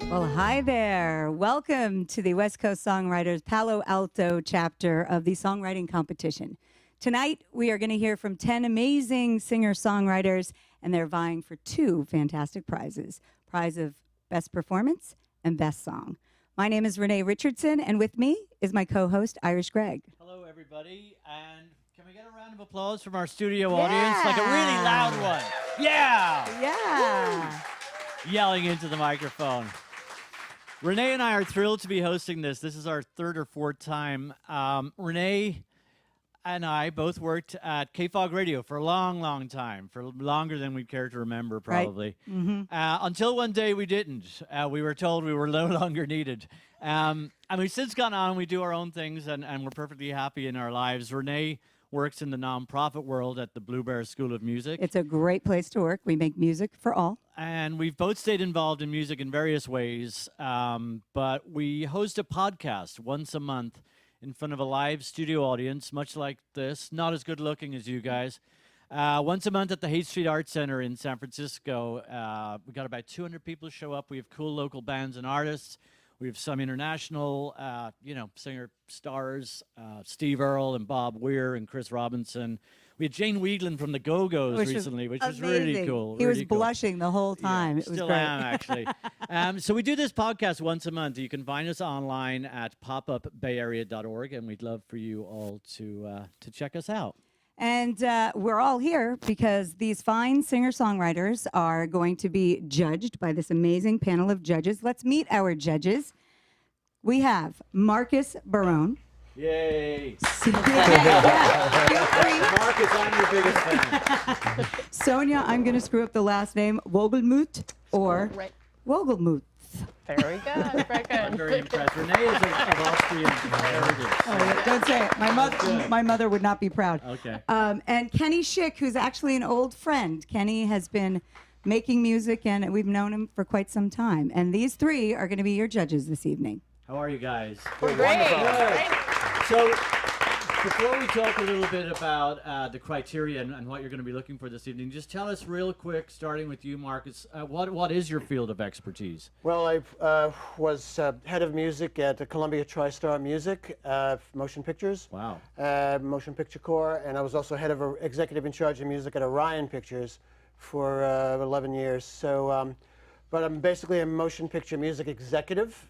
Well, hi there. Welcome to the West Coast Songwriters Palo Alto chapter of the songwriting competition. Tonight, we are going to hear from 10 amazing singer-songwriters, and they're vying for 2 fantastic prizes. Prize of Best Performance and Best Song. My name is Renee Richardson, and with me is my co-host, Irish Greg. Hello, everybody, and can we get a round of applause from our studio audience? Like a really loud one. Yeah! Yeah! Woo! Yelling into the microphone. Renee and I are thrilled to be hosting this. This is our 3rd or 4th time. Renee and I both worked at KFOG Radio for a long, long time, for longer than we'd care to remember, probably. Right. Mm-hmm. Until one day we didn't. We were told we were no longer needed. And we've since gone on, we do our own things, and we're perfectly happy in our lives. Renee works in the nonprofit world at the Blue Bear School of Music. It's a great place to work. We make music for all. And we've both stayed involved in music in various ways, but we host a podcast once a month in front of a live studio audience, much like this, not as good looking as you guys. Once a month at the Haight Street Arts Center in San Francisco. We got about 200 people show up. We have cool local bands and artists. We have some international, singer stars, Steve Earl and Bob Weir and Chris Robinson. We had Jane Wheedlin from the Go-Go's recently, which was really cool. He was blushing the whole time. Yeah, it was still great. am, actually. So we do this podcast once a month. You can find us online at popupbayarea.org, and we'd love for you all to check us out. And we're all here because these fine singer-songwriters are going to be judged by this amazing panel of judges. Let's meet our judges. We have Marcus Barone. Yay. Yeah. Marcus, I'm your biggest fan. Sonia, I'm going to screw up the last name, Wogelmuth or Wogelmuth. Very good, very good. I'm very impressed. Renee is of Austrian heritage. Oh, don't say it. My mother would not be proud. Okay. And Kenny Schick, who's actually an old friend. Kenny has been making music, and we've known him for quite some time. And these 3 are going to be your judges this evening. How are you guys? We're great. Good. So, before we talk a little bit about the criteria and what you're going to be looking for this evening, just tell us real quick, starting with you, Marcus, what is your field of expertise? Well, I was head of music at the Columbia TriStar Music, Motion Pictures. Wow. Motion Picture Corps, and I was also head of executive in charge of music at Orion Pictures for 11 years. So, but I'm basically a motion picture music executive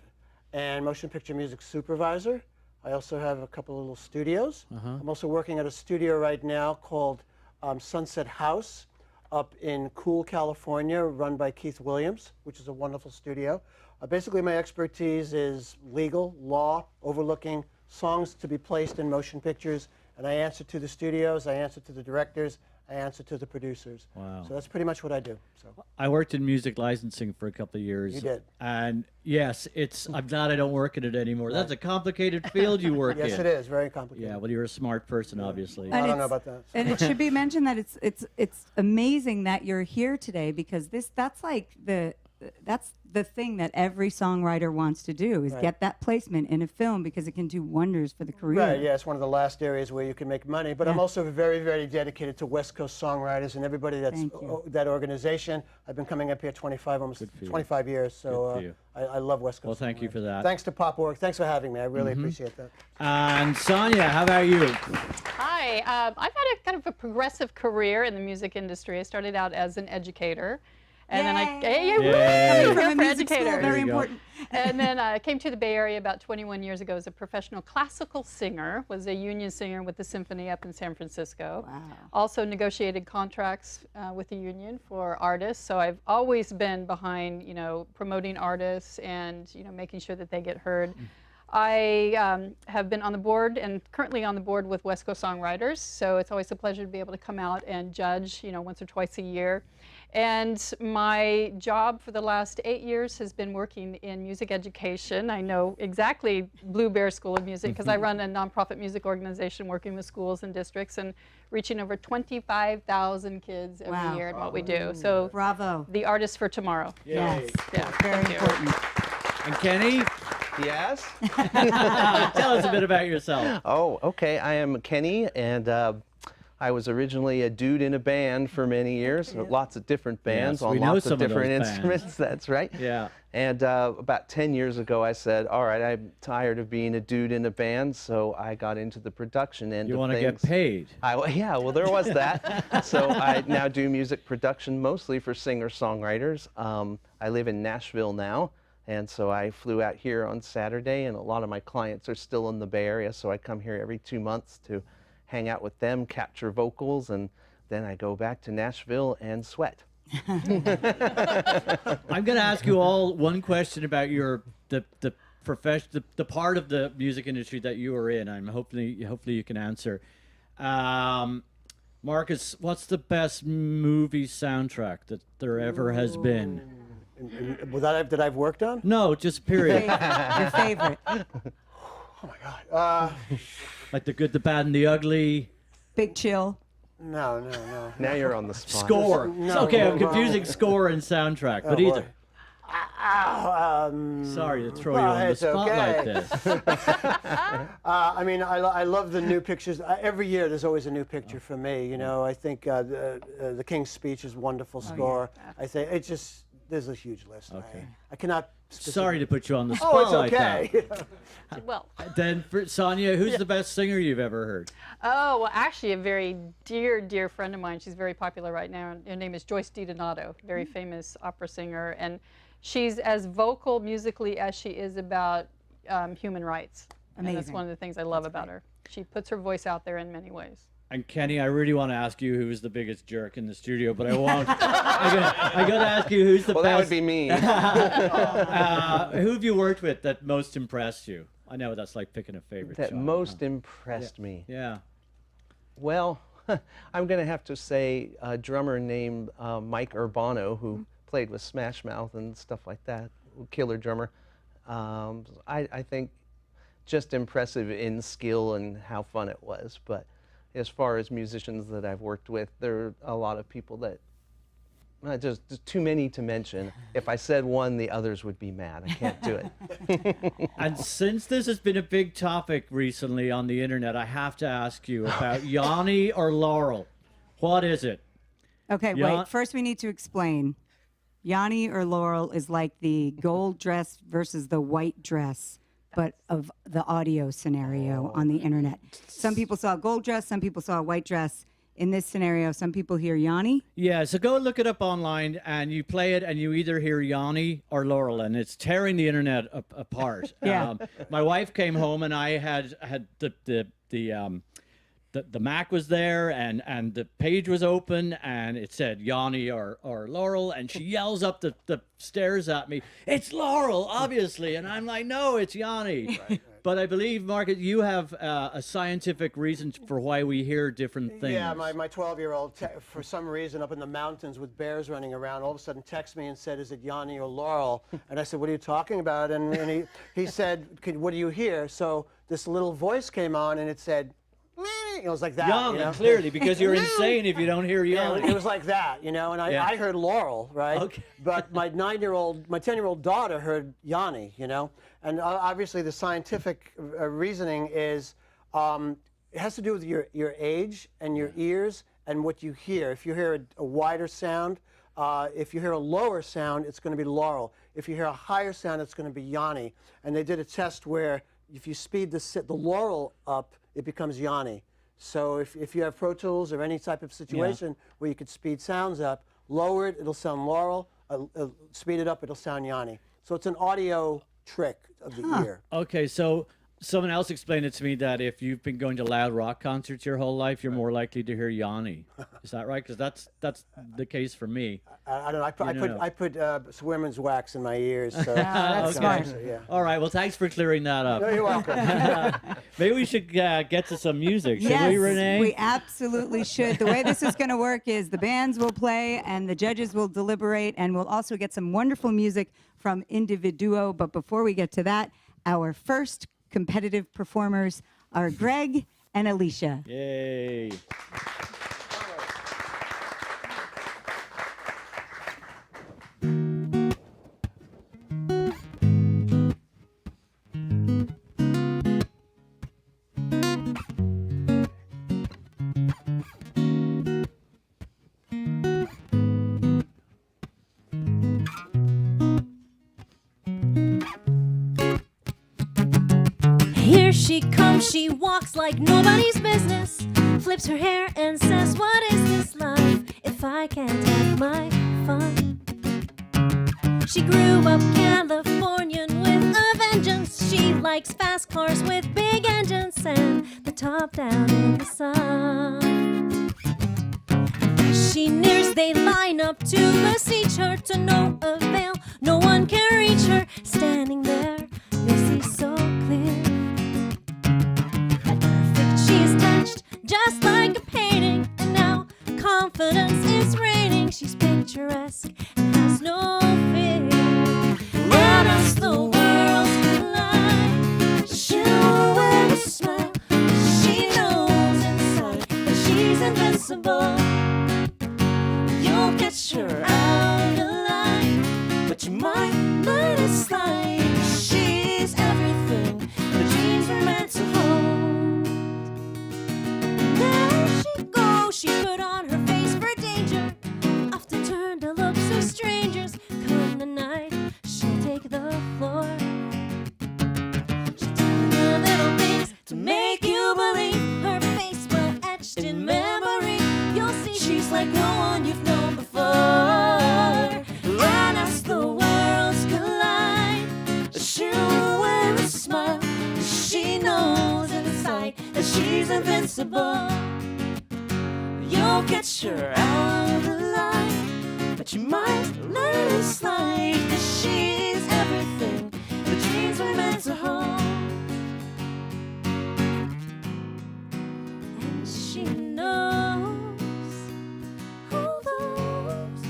and motion picture music supervisor. I also have a couple of little studios. I'm also working at a studio right now called Sunset House up in Cool, California, run by Keith Williams, which is a wonderful studio. Basically, my expertise is legal, law, overlooking songs to be placed in motion pictures, and I answer to the studios, I answer to the directors, I answer to the producers. Wow. So that's pretty much what I do. So I worked in music licensing for a couple of years. You did. And yes, I'm glad I don't work in it anymore. That's a complicated field you work in. yes, it is very complicated. Yeah, well, you're a smart person, obviously. I don't know about that. And it should be mentioned that it's amazing that you're here today, because that's the thing that every songwriter wants to do is get that placement in a film, because it can do wonders for the career. Right, yeah, it's one of the last areas where you can make money. But I'm also very, very dedicated to West Coast Songwriters and everybody that's that organization. I've been coming up here almost 25 years, so I love West Coast. Well, thank you for that. Thanks to Pop.org. Thanks for having me. I really appreciate that. And Sonia, how about you? Hi, I've had a kind of a progressive career in the music industry. I started out as an educator. And then Coming from a music school, educator. very important. And then I came to the Bay Area about 21 years ago as a professional classical singer, was a union singer with the symphony up in San Francisco. Wow. Also negotiated contracts with the union for artists. So I've always been behind, promoting artists and, making sure that they get heard. I have been on the board and currently on the board with West Coast Songwriters, so it's always a pleasure to be able to come out and judge, once or twice a year. And my job for the last 8 years has been working in music education. I know exactly Blue Bear School of Music because I run a nonprofit music organization working with schools and districts and reaching over 25,000 kids every year in what we do. So Bravo. the artist for tomorrow. Yes. Yeah, Very thank you. important. And Kenny, Yes? tell us a bit about yourself. Oh, okay. I am Kenny, and I was originally a dude in a band for many years. Lots of different bands Yes, on we know lots some of of different those bands. instruments. That's right. Yeah. And about 10 years ago, I said, all right, I'm tired of being a dude in a band, so I got into the production end You of want to things. get paid. Yeah, well, there was that. So I now do music production mostly for singer-songwriters. I live in Nashville now. And so I flew out here on Saturday, and a lot of my clients are still in the Bay Area, so I come here every 2 months to hang out with them, capture vocals, and then I go back to Nashville and sweat. I'm going to ask you all one question about the profession, the part of the music industry that you are in. I'm hopefully you can answer. Marcus, what's the best movie soundtrack that there ever has been? That I've worked on? No, just period. Your favorite. Oh my God. Like The Good, the Bad, and the Ugly. Big Chill. No. Now you're on the spot. Score. No, Okay, I'm no. confusing score and soundtrack, but boy. either. Sorry to throw you on the it's spot like okay. this. I mean, I love the new pictures. Every year there's always a new picture for me. I think the King's Speech is a wonderful score. I think it's just, there's a huge list. Okay. I cannot. Sorry to put you on the spot Oh, it's like okay. that. Well, Then, for Sonia, who's the best singer you've ever heard? oh, well, actually, a very dear friend of mine. She's very popular right now. Her name is Joyce DiDonato, very famous opera singer. And she's as vocal musically as she is about human rights. And that's Amazing. one of the things I love about her. She puts her voice out there in many ways. And Kenny, I really want to ask you who's the biggest jerk in the studio, but I won't. I got to ask you who's the Well, that best. would be me. Who have you worked with that most impressed you? I know that's like picking a favorite. That child, most huh? impressed me. Yeah. Well, I'm going to have to say a drummer named Mike Urbano, who played with Smash Mouth and stuff like that, killer drummer. I think just impressive in skill and how fun it was. But as far as musicians that I've worked with, there are a lot of people that just too many to mention. If I said one, the others would be mad. I can't do it. And since this has been a big topic recently on the internet, I have to ask you about Yanni or Laurel. What is it? Okay, Yeah. wait. First, we need to explain. Yanni or Laurel is like the gold dress versus the white dress, but of the audio scenario on the internet. Some people saw a gold dress, some people saw a white dress. In this scenario, some people hear Yanni. Yeah, so go look it up online, and you play it, and you either hear Yanni or Laurel, and it's tearing the internet apart. Yeah. My wife came home, and I had the Mac was there, and the page was open, and it said Yanni or Laurel, and she yells up the stairs at me, "It's Laurel, obviously," and I'm like, "No, it's Yanni." Right. But I believe, Margaret, you have a scientific reason for why we hear different things. Yeah, my 12-year-old, for some reason, up in the mountains with bears running around, all of a sudden texted me and said, "Is it Yanni or Laurel?" And I said, "What are you talking about?" And he said, "What do you hear?" So this little voice came on, and it said, it was like that. Young, clearly, because you're insane if you don't hear Yeah, Yanni. it was like that, and I heard Laurel, right? Okay. But my 10-year-old daughter heard Yanni, and obviously the scientific reasoning is it has to do with your age and your ears and what you hear. If you hear a wider sound, if you hear a lower sound, it's going to be Laurel. If you hear a higher sound, it's going to be Yanni. And they did a test where if you speed the Laurel up, it becomes Yanni. So if you have Pro Tools or any type of situation where you could speed sounds up, lower it, it'll sound Laurel. Speed it up, it'll sound Yanni. So it's an audio trick of the ear. Okay, so Someone else explained it to me that if you've been going to loud rock concerts your whole life, you're more likely to hear Yanni. Is that right? Because that's the case for me. I don't know. I put women's wax in my ears. So that's Okay. smart. Yeah. All right. Well, thanks for clearing that up. No, you're welcome. Maybe we should get to some music, should Yes, we, Renee? we absolutely should. The way this is going to work is the bands will play and the judges will deliberate, and we'll also get some wonderful music from Individuo. But before we get to that, our first competitive performers are Greg and Alicia. Yay. Here she comes, she walks like nobody's business, flips her hair and says, what is this life if I can't have my fun? She grew up Californian with a vengeance. She likes fast cars with big engines and the top down in the sun. As she nears, they line up to besiege her, to no avail. No one can reach her. Standing there, you see so clear. She is touched just like a painting, and now confidence is reigning. She's picturesque and has no fear. Let us the worlds collide. She'll wear a smile. She knows inside that she's invincible. You'll catch her out of line, but you might let it slide. She's everything the dreams were meant to hold. There she goes, she put on her face for danger, often turned to look so strangers. Come the night, she'll take the floor. She'll tell you little things to make you believe. Her face well etched in memory. You'll see she's like no one you've known before. And as the worlds collide, she'll wear a smile. She knows inside that she's invincible. You'll catch her out of line, but you might let it slide. 'Cause she's everything the dreams were meant to hold. And she knows all those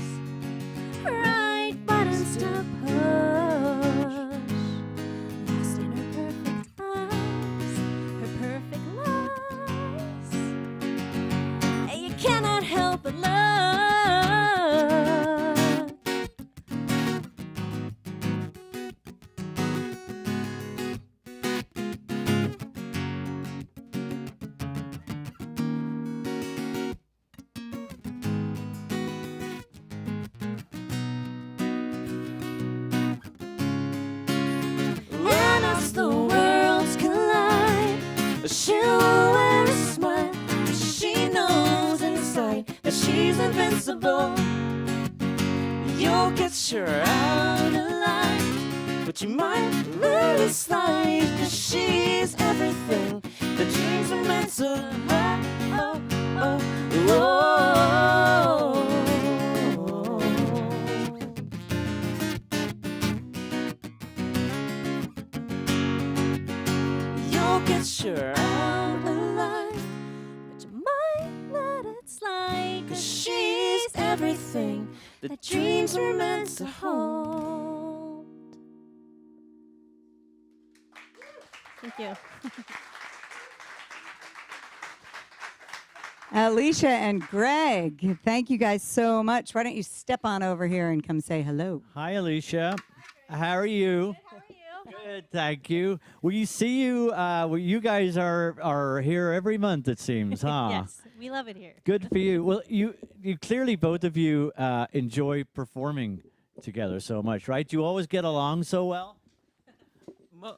right buttons to push. Lost in her perfect eyes, her perfect lies. And you cannot help but love. And as the worlds collide, she'll wear a smile. She knows inside that she's invincible. You'll catch her out of line, but you might let it slide. 'Cause she's everything the dreams were meant to hold. Oh, oh, oh. You'll catch her out of line, but you might let it slide. 'Cause she's everything that dreams were meant to hold. Thank you. Alicia and Greg, thank you guys so much. Why don't you step on over here and come say hello? Hi, Alicia. How are you? Good, thank you. We see you. Well, you guys are here every month, it seems, huh? Yes, we love it here. Good for you. Well, you clearly both of you enjoy performing together so much, right? Do you always get along so well?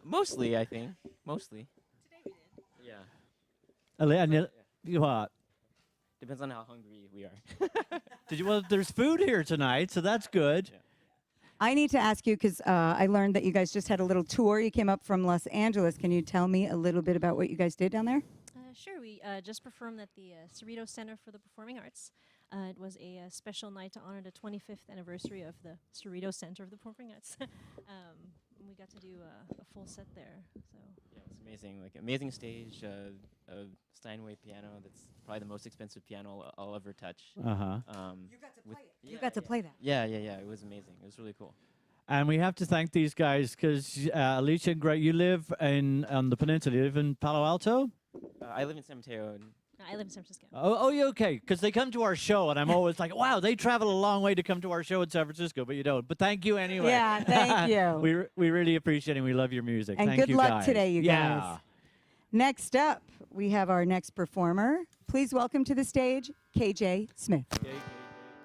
Mostly, I think. Mostly. Yeah. What? Depends on how hungry we are. Well, there's food here tonight, so that's good. Yeah. I need to ask you because I learned that you guys just had a little tour. You came up from Los Angeles. Can you tell me a little bit about what you guys did down there? Sure. We just performed at the Cerritos Center for the Performing Arts. It was a special night to honor the 25th anniversary of the Cerritos Center of the Performing Arts. We got to do a full set there. So Yeah, it was amazing. Like amazing stage, a Steinway piano. That's probably the most expensive piano I'll ever touch. Uh-huh. You got to play it. You got to play that. Yeah. It was amazing. It was really cool. And we have to thank these guys because Alicia and Greg, you live on the peninsula. You live in Palo Alto? I live in San Mateo. And I live in San Francisco. Oh, you okay? Because they come to our show, and I'm always like, wow, they travel a long way to come to our show in San Francisco, but you don't. But thank you anyway. Yeah, thank you. We really appreciate it. And we love your music. And thank good you luck guys. today, you yeah. guys. Next up, we have our next performer. Please welcome to the stage, KJ Smith.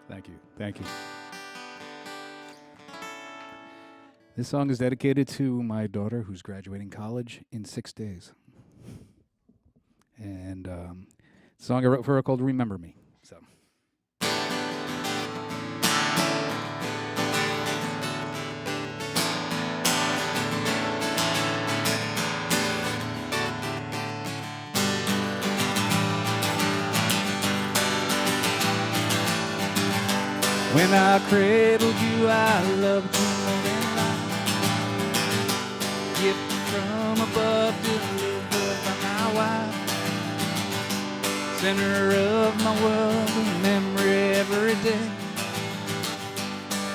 Thank you. Thank you. This song is dedicated to my daughter who's graduating college in 6 days. And the song I wrote for her called Remember Me. So. When I cradled you, I loved you more than life. Gift from above, delivered by my wife. Center of my world, remember every day.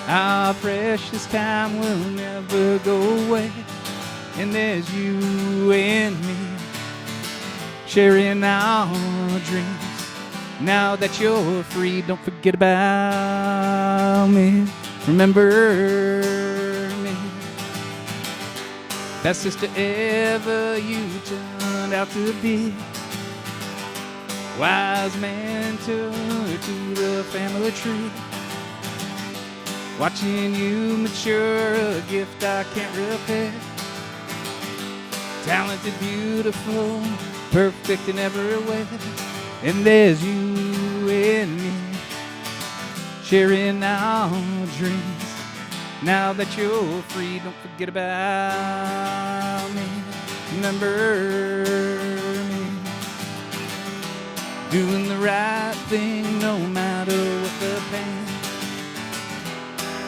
Our precious time will never go away. And there's you and me, sharing our dreams. Now that you're free, don't forget about me. Remember me. That sister ever you turned out to be. Wise mentor to the family tree. Watching you mature, a gift I can't repair. Talented, beautiful, perfect in every way. And there's you and me, sharing our dreams. Now that you're free, don't forget about me. Remember me. Doing the right thing no matter what the pain.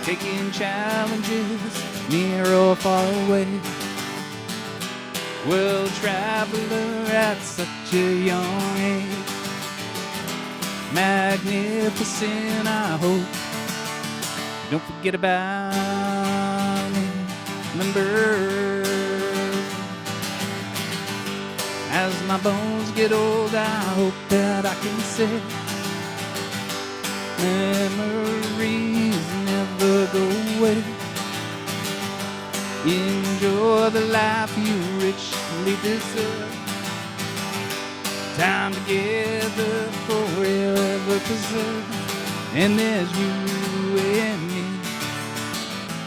Taking challenges near or far away. World traveler at such a young age. Magnificent, I hope. Don't forget about me. Remember, as my bones get old, I hope that I can say memories never go away. Enjoy the life you richly deserve. Time together forever preserved. And there's you and me,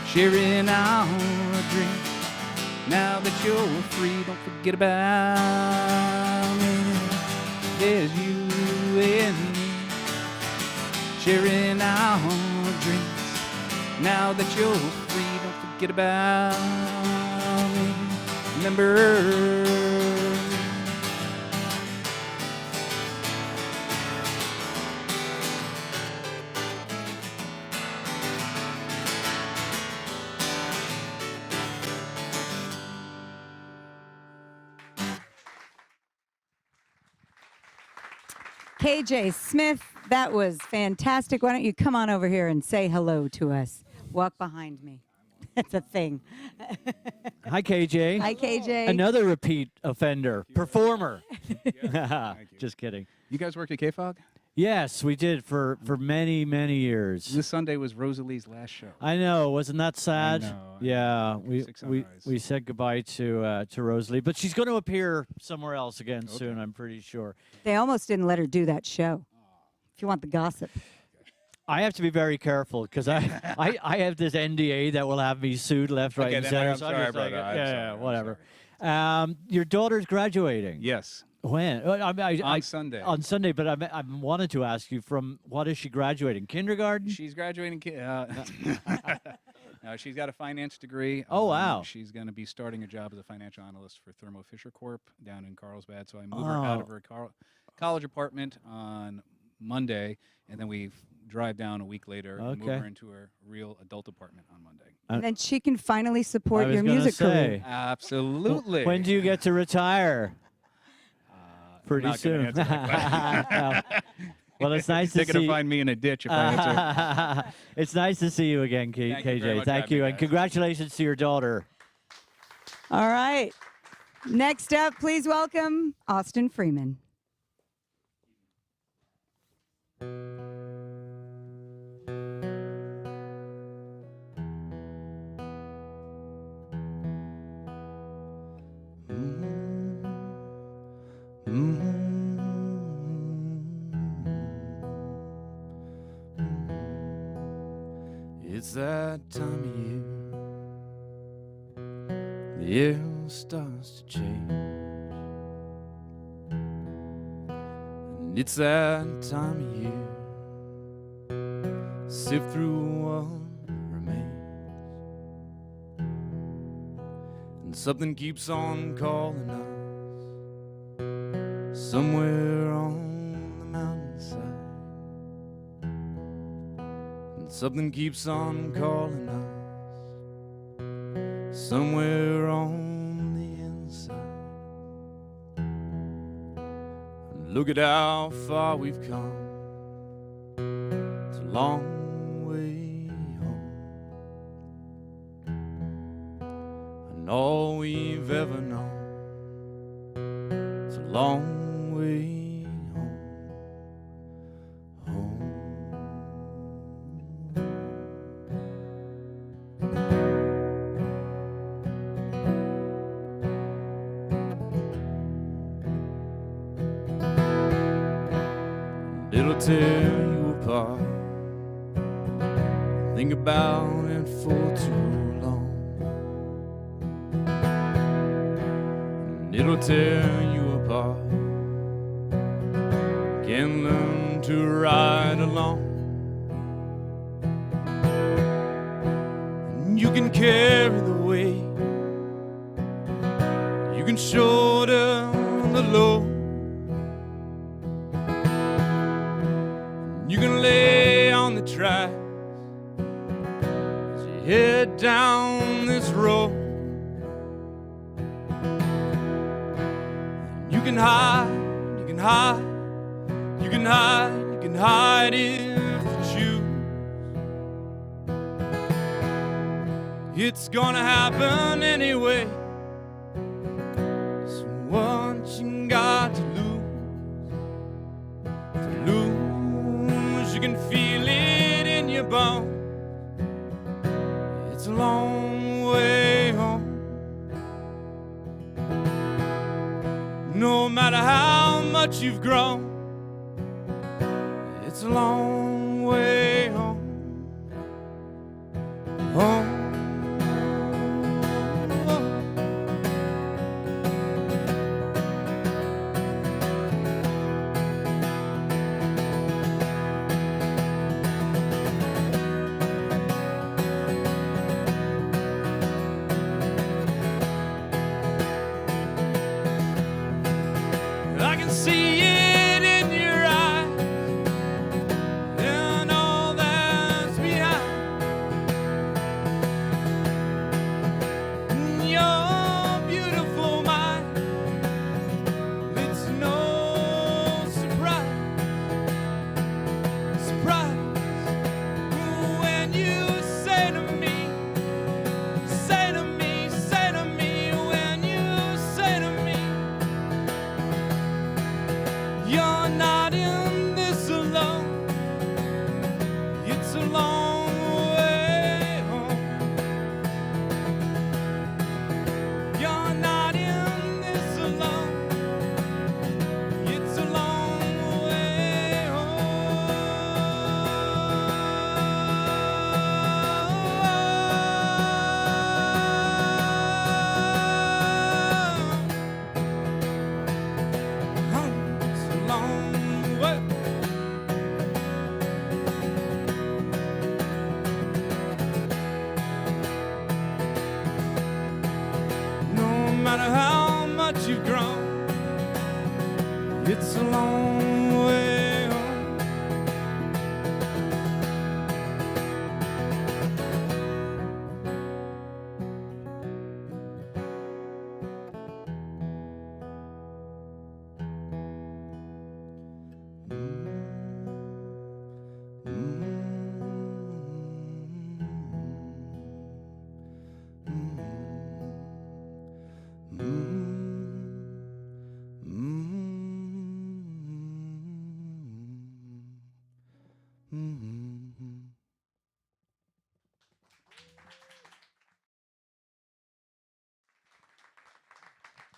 sharing our dreams. Now that you're free, don't forget about me. There's you and me, sharing our dreams. Now that you're free, don't forget about me. Remember. KJ Smith, that was fantastic. Why don't you come on over here and say hello to us? Walk behind me. That's a thing. Hi, KJ. Hi, KJ. Another repeat offender, performer. Thank you. Just kidding. You guys worked at KFOG? Yes, we did for many, many years. This Sunday was Rosalie's last show. I know, wasn't that sad? I know. Yeah, we Sick sunrise. we said goodbye to Rosalie, but she's going to appear somewhere else again soon. I'm pretty sure. They almost didn't let her do that show. If you want the gossip. I have to be very careful because I have this NDA that will have me sued left, right, Okay, and then center. I'm so sorry, just like, brother. I'm yeah, sorry, yeah, I'm whatever. Your daughter's graduating. Yes, When? on Sunday. On Sunday, but I wanted to ask you from what is she graduating? Kindergarten? She's graduating. She's got a finance degree. Oh, wow. She's going to be starting a job as a financial analyst for Thermo Fisher Corp down in Carlsbad. So I move her out of her college apartment on Monday, and then we drive down a week later and move her into her real adult apartment on Monday. And then she can finally support I was your gonna music say. career. Absolutely. When do you get to retire? Pretty not gonna soon. answer that question. Well, it's nice to They're see. going to find me in a ditch if I answer. It's nice to see you again, Thank you very KJ. much for Thank having you, me, and guys. congratulations to your daughter. All right. Next up, please welcome Austin Freeman. It's that time of year, the air starts to change, and it's that time of year, sift through what remains, and something keeps on calling us somewhere on the mountainside. Something keeps on calling us somewhere on the inside. And look at how far we've come. It's a long way home, and all we've ever known. It's a long way home. It'll tear you apart. Think about it for too long. And it'll tear you apart. Can't learn to ride along. And you can carry the weight. You can shoulder the load. You can lay on the tracks as you head down this road. You can hide, you can hide, you can hide, you can hide if you choose. It's gonna happen anyway. So what you got to lose? You can feel it in your bones. It's a long way home. No matter how much you've grown, it's a long way home. Home. I can see it in your eyes and all that's behind. Your beautiful mind, it's no surprise when you say to me, when you say to me, you're not in this alone. It's a long way home. You're not in this alone. It's a long way home. It's a long way. It's a long way home.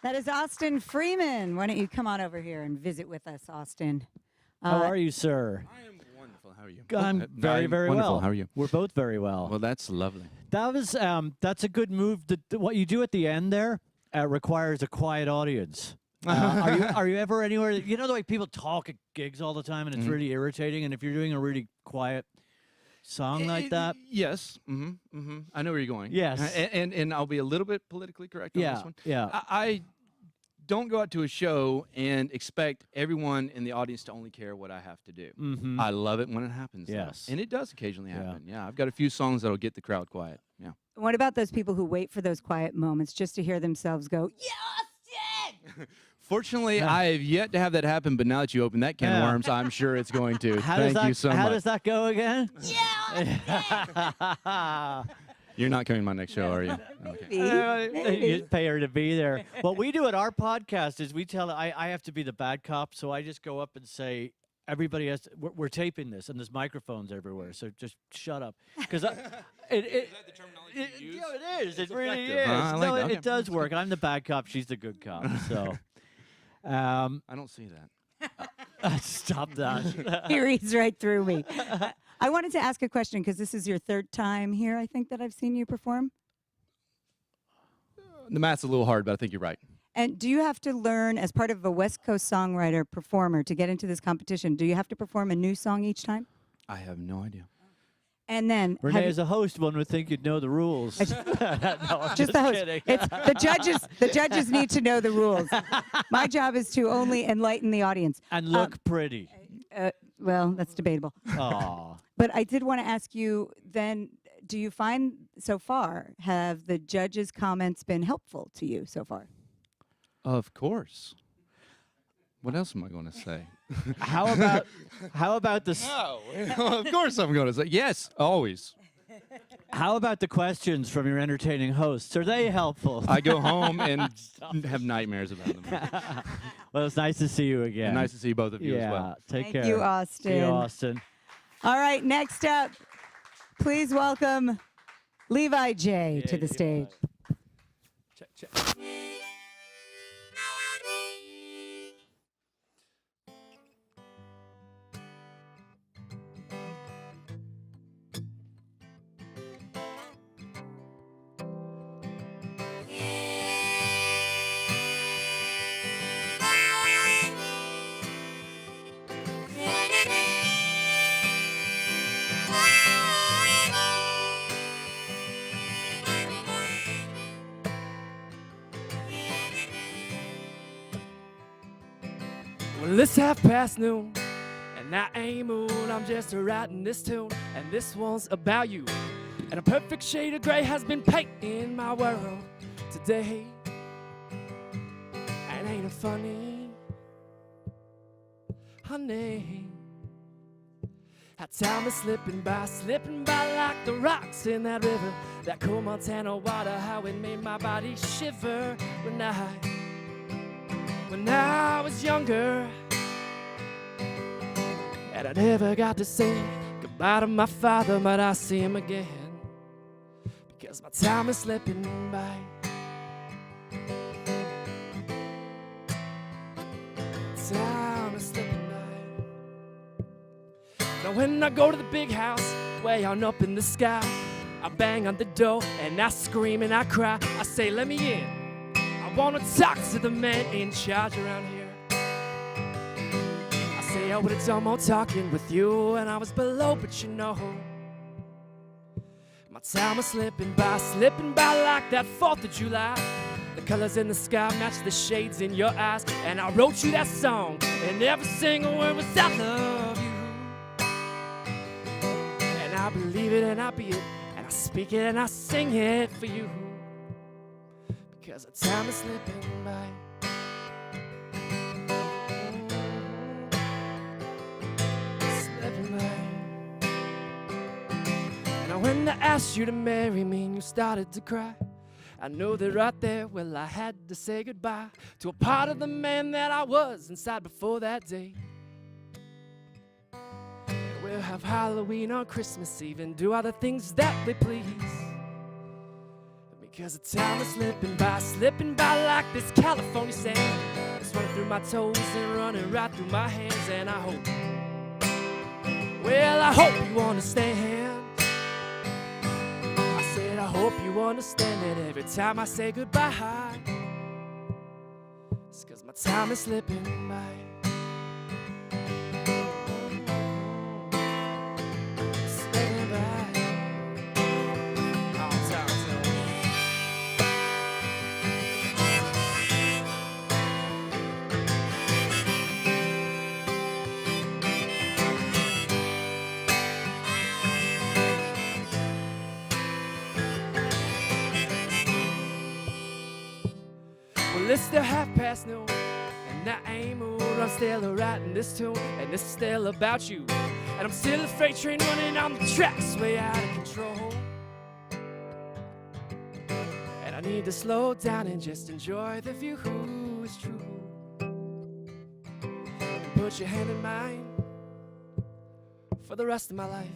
That is Austin Freeman. Why don't you come on over here and visit with us, Austin? How are you, sir? I am wonderful. How are you? I'm very, very wonderful. well. How are you? We're both very well. Well, that's lovely. That was that's a good move. What you do at the end there requires a quiet audience. Are you ever anywhere? You know the way people talk at gigs all the time, and it's really irritating. And if you're doing a really quiet song like that, Yes. I know where you're going. Yes. And I'll be a little bit politically correct on this one. yeah. I don't go out to a show and expect everyone in the audience to only care what I have to do. I love it when it happens. though. Yes. And it does occasionally happen. Yeah. I've got a few songs that'll get the crowd quiet. Yeah. What about those people who wait for those quiet moments just to hear themselves go, yeah, Austin? Fortunately, I have yet to have that happen, but now that you open that can of worms, I'm sure it's going to. Thank you so much. How does that go again? You're not coming to my next show, are you? Okay. Maybe. You pay her to be there. What we do at our podcast is we tell I have to be the bad cop, so I just go up and say, everybody has to, we're taping this, and there's microphones everywhere, so just shut up. Because Is that the terminology you use? it is. It really effective. is. I like No, that. it Okay. does work. I'm the bad cop. She's the good cop. So I don't see that. stop that. He reads right through me. I wanted to ask a question because this is your third time here, I think, that I've seen you perform. The math's a little hard, but I think you're right. And do you have to learn, as part of a West Coast songwriter performer, to get into this competition, do you have to perform a new song each time? I have no idea. And then Renee, as a host, one would think you'd know the rules. No, I'm just the host. kidding. It's the judges. The judges need to know the rules. My job is to only enlighten the audience. And look pretty. Well, that's debatable. Aw. But I did want to ask you then, do you find so far, have the judges' comments been helpful to you so far? Of course. What else am I going to say? How about the No, of course I'm going to say yes, always. how about the questions from your entertaining hosts? Are they helpful? I go home and have nightmares about them. Well, it's nice to see you again. And nice to see both of you yeah, as well. take Thank care. you, Austin. See you, Austin. All right, next up, please welcome Levi J to the stage. Check, check. Well, it's noon, and I ain't moved. I'm just writing this tune, and this one's about you. And a perfect shade of gray has been painting my world today. And ain't it funny, honey? How time is slipping by like the rocks in that river. That cool Montana water, how it made my body shiver when I was younger. And I never got to say goodbye to my father, but I see him again, because my time is slipping by. Time is slipping by. Now when I go to the big house, way on up in the sky, I bang on the door and I scream and I cry. I say, let me in. I wanna talk to the man in charge around here. I say I would've done more talking with you when I was below, but you know, my time was slipping by like that 4th of July. The colors in the sky match the shades in your eyes. And I wrote you that song, and every single word was I love you. And I believe it and I be it, and I speak it and I sing it for you. Because the time is slipping by. Slipping by. Now when I asked you to marry me and you started to cry, I know that right there, well, I had to say goodbye to a part of the man that I was inside before that day. And we'll have Halloween on Christmas Eve and do all the things that we please. Because the time is slipping by like this California sand. It's running through my toes and running right through my hands. And I hope, well, I hope you understand. I hope you understand that every time I say goodbye, it's 'cause my time is slipping by. Slipping by. Oh, time. Well, it's still noon, and I ain't moved. I'm still writing this tune, and it's still about you. And I'm still a freight train running on the tracks, way out of control. And I need to slow down and just enjoy the view. It's true. And put your hand in mine for the rest of my life.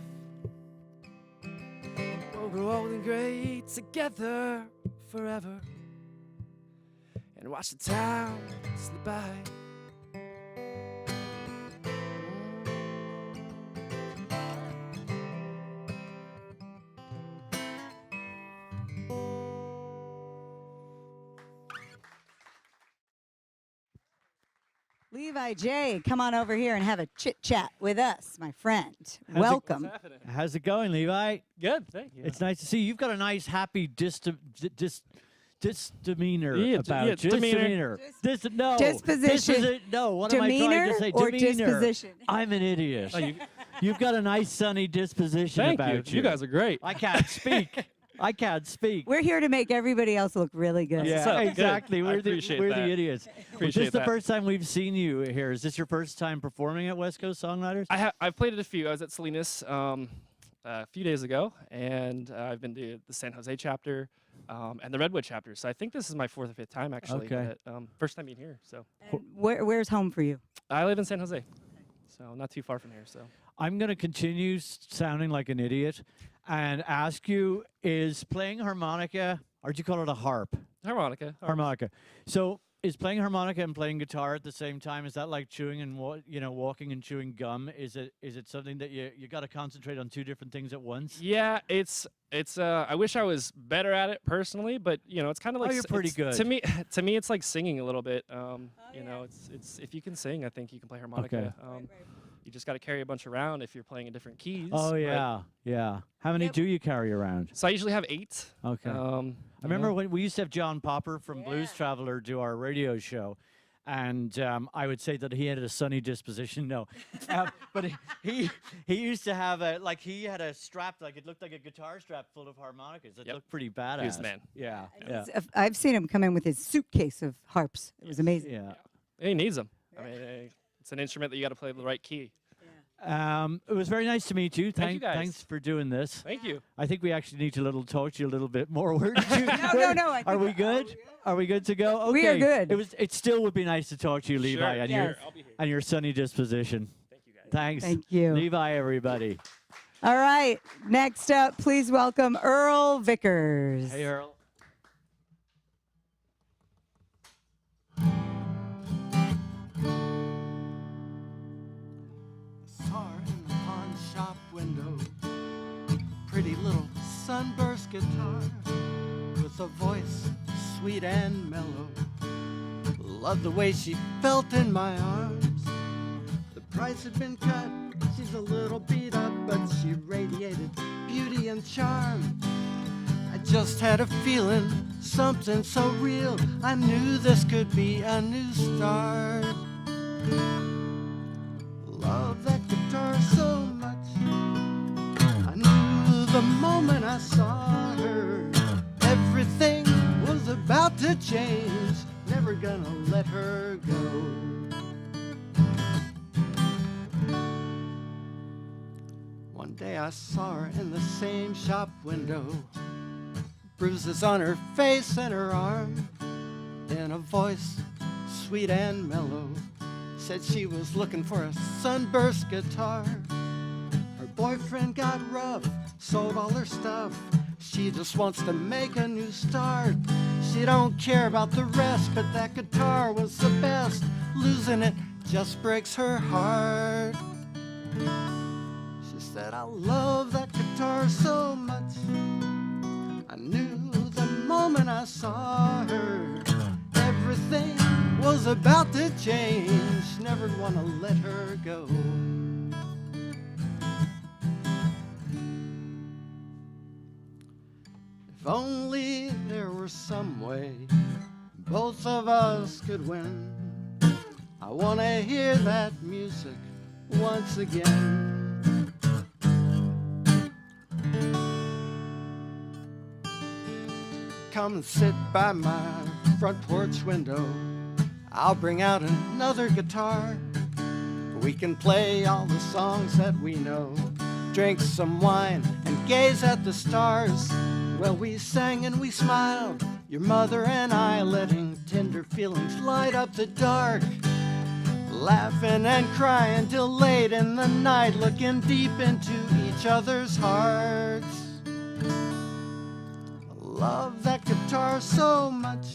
We'll grow old and great together forever. And watch the time slip by. Levi J, come on over here and have a chit chat with us, my friend. Welcome. How's it going, Levi? Good, thank you. It's nice to see you. You've got a nice, happy demeanor Yeah, about yeah, demeanor. No. Disposition. No, what am I trying Demeanor to say? or Demeanor. disposition? I'm an idiot. Oh, You've got a nice, sunny disposition Thank about you. You guys are great. I can't speak. I can't speak. We're here to make everybody else look really good. Yeah, So, good. exactly. I We're appreciate the that. idiots. Appreciate Is this the that. first time we've seen you here? Is this your first time performing at West Coast Songwriters? I've played it a few. I was at Salinas a few days ago, and I've been to the San Jose chapter and the Redwood chapter. So I think this is my 4th or 5th time actually. Okay. But, first time being here. So And where's home for you? I live in San Jose, so not too far from here. So I'm going to continue sounding like an idiot and ask you, is playing harmonica, or do you call it a harp? harmonica. Harmonica. So is playing harmonica and playing guitar at the same time, is that like chewing and walking and chewing gum? Is it something that you got to concentrate on two different things at once? Yeah, it's. I wish I was better at it personally, but it's kind of like. Oh, you're pretty good. To me, it's like singing a little bit. It's if you can sing, I think you can play harmonica. Okay. You just got to carry a bunch around if you're playing in different keys. Oh right? yeah. How many do you carry around? So I usually have 8. Okay. I remember when we used to have John Popper from Blues Traveler do our radio show, and I would say that he had a sunny disposition. No, but he used to have he had a strap, like it looked like a guitar strap full of harmonicas. It looked pretty badass. He was the man. Yeah. I've seen him come in with his suitcase of harps. It was amazing. Yeah. He needs them. I mean, it's an instrument that you got to play the right key. It was very nice to meet you. Thank you guys. Thanks for doing this. Thank you. I think we actually need to talk to you a little bit more. Where did you, No. Are we good? Are we good to go? Okay. We are good. It still would be nice to talk to you, Levi, Sure. and Yes. I'll be here. your sunny disposition. Thank you guys. Thanks. Thank you. Levi, everybody. All right. Next up, please welcome Earl Vickers. Hey, Earl. Saw her in the pawn shop window, pretty little sunburst guitar with a voice sweet and mellow. Loved the way she felt in my arms. The price had been cut, she's a little beat up, but she radiated beauty and charm. I just had a feeling, something so real. I knew this could be a new start. Love that guitar so much. I knew the moment I saw her, everything was about to change. Never gonna let her go. One day I saw her in the same shop window, bruises on her face and her arm. Then a voice, sweet and mellow, said she was looking for a sunburst guitar. Her boyfriend got rough, sold all her stuff. She just wants to make a new start. She don't care about the rest, but that guitar was the best. Losing it just breaks her heart. She said, I love that guitar so much. I knew the moment I saw her, everything was about to change. Never wanna let her go. If only there were some way both of us could win. I wanna hear that music once again. Come and sit by my front porch window. I'll bring out another guitar. We can play all the songs that we know, drink some wine and gaze at the stars. Well, we sang and we smiled, your mother and I, letting tender feelings light up the dark. Laughing and crying till late in the night, looking deep into each other's hearts. I love that guitar so much.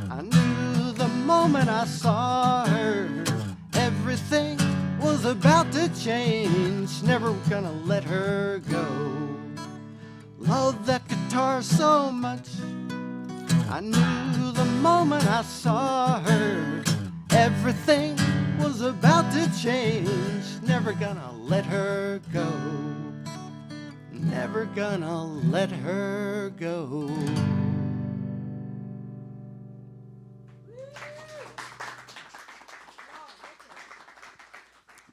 I knew the moment I saw her, everything was about to change. Never gonna let her go. Love that guitar so much. I knew the moment I saw her, everything was about to change. Never gonna let her go. Never gonna let her go.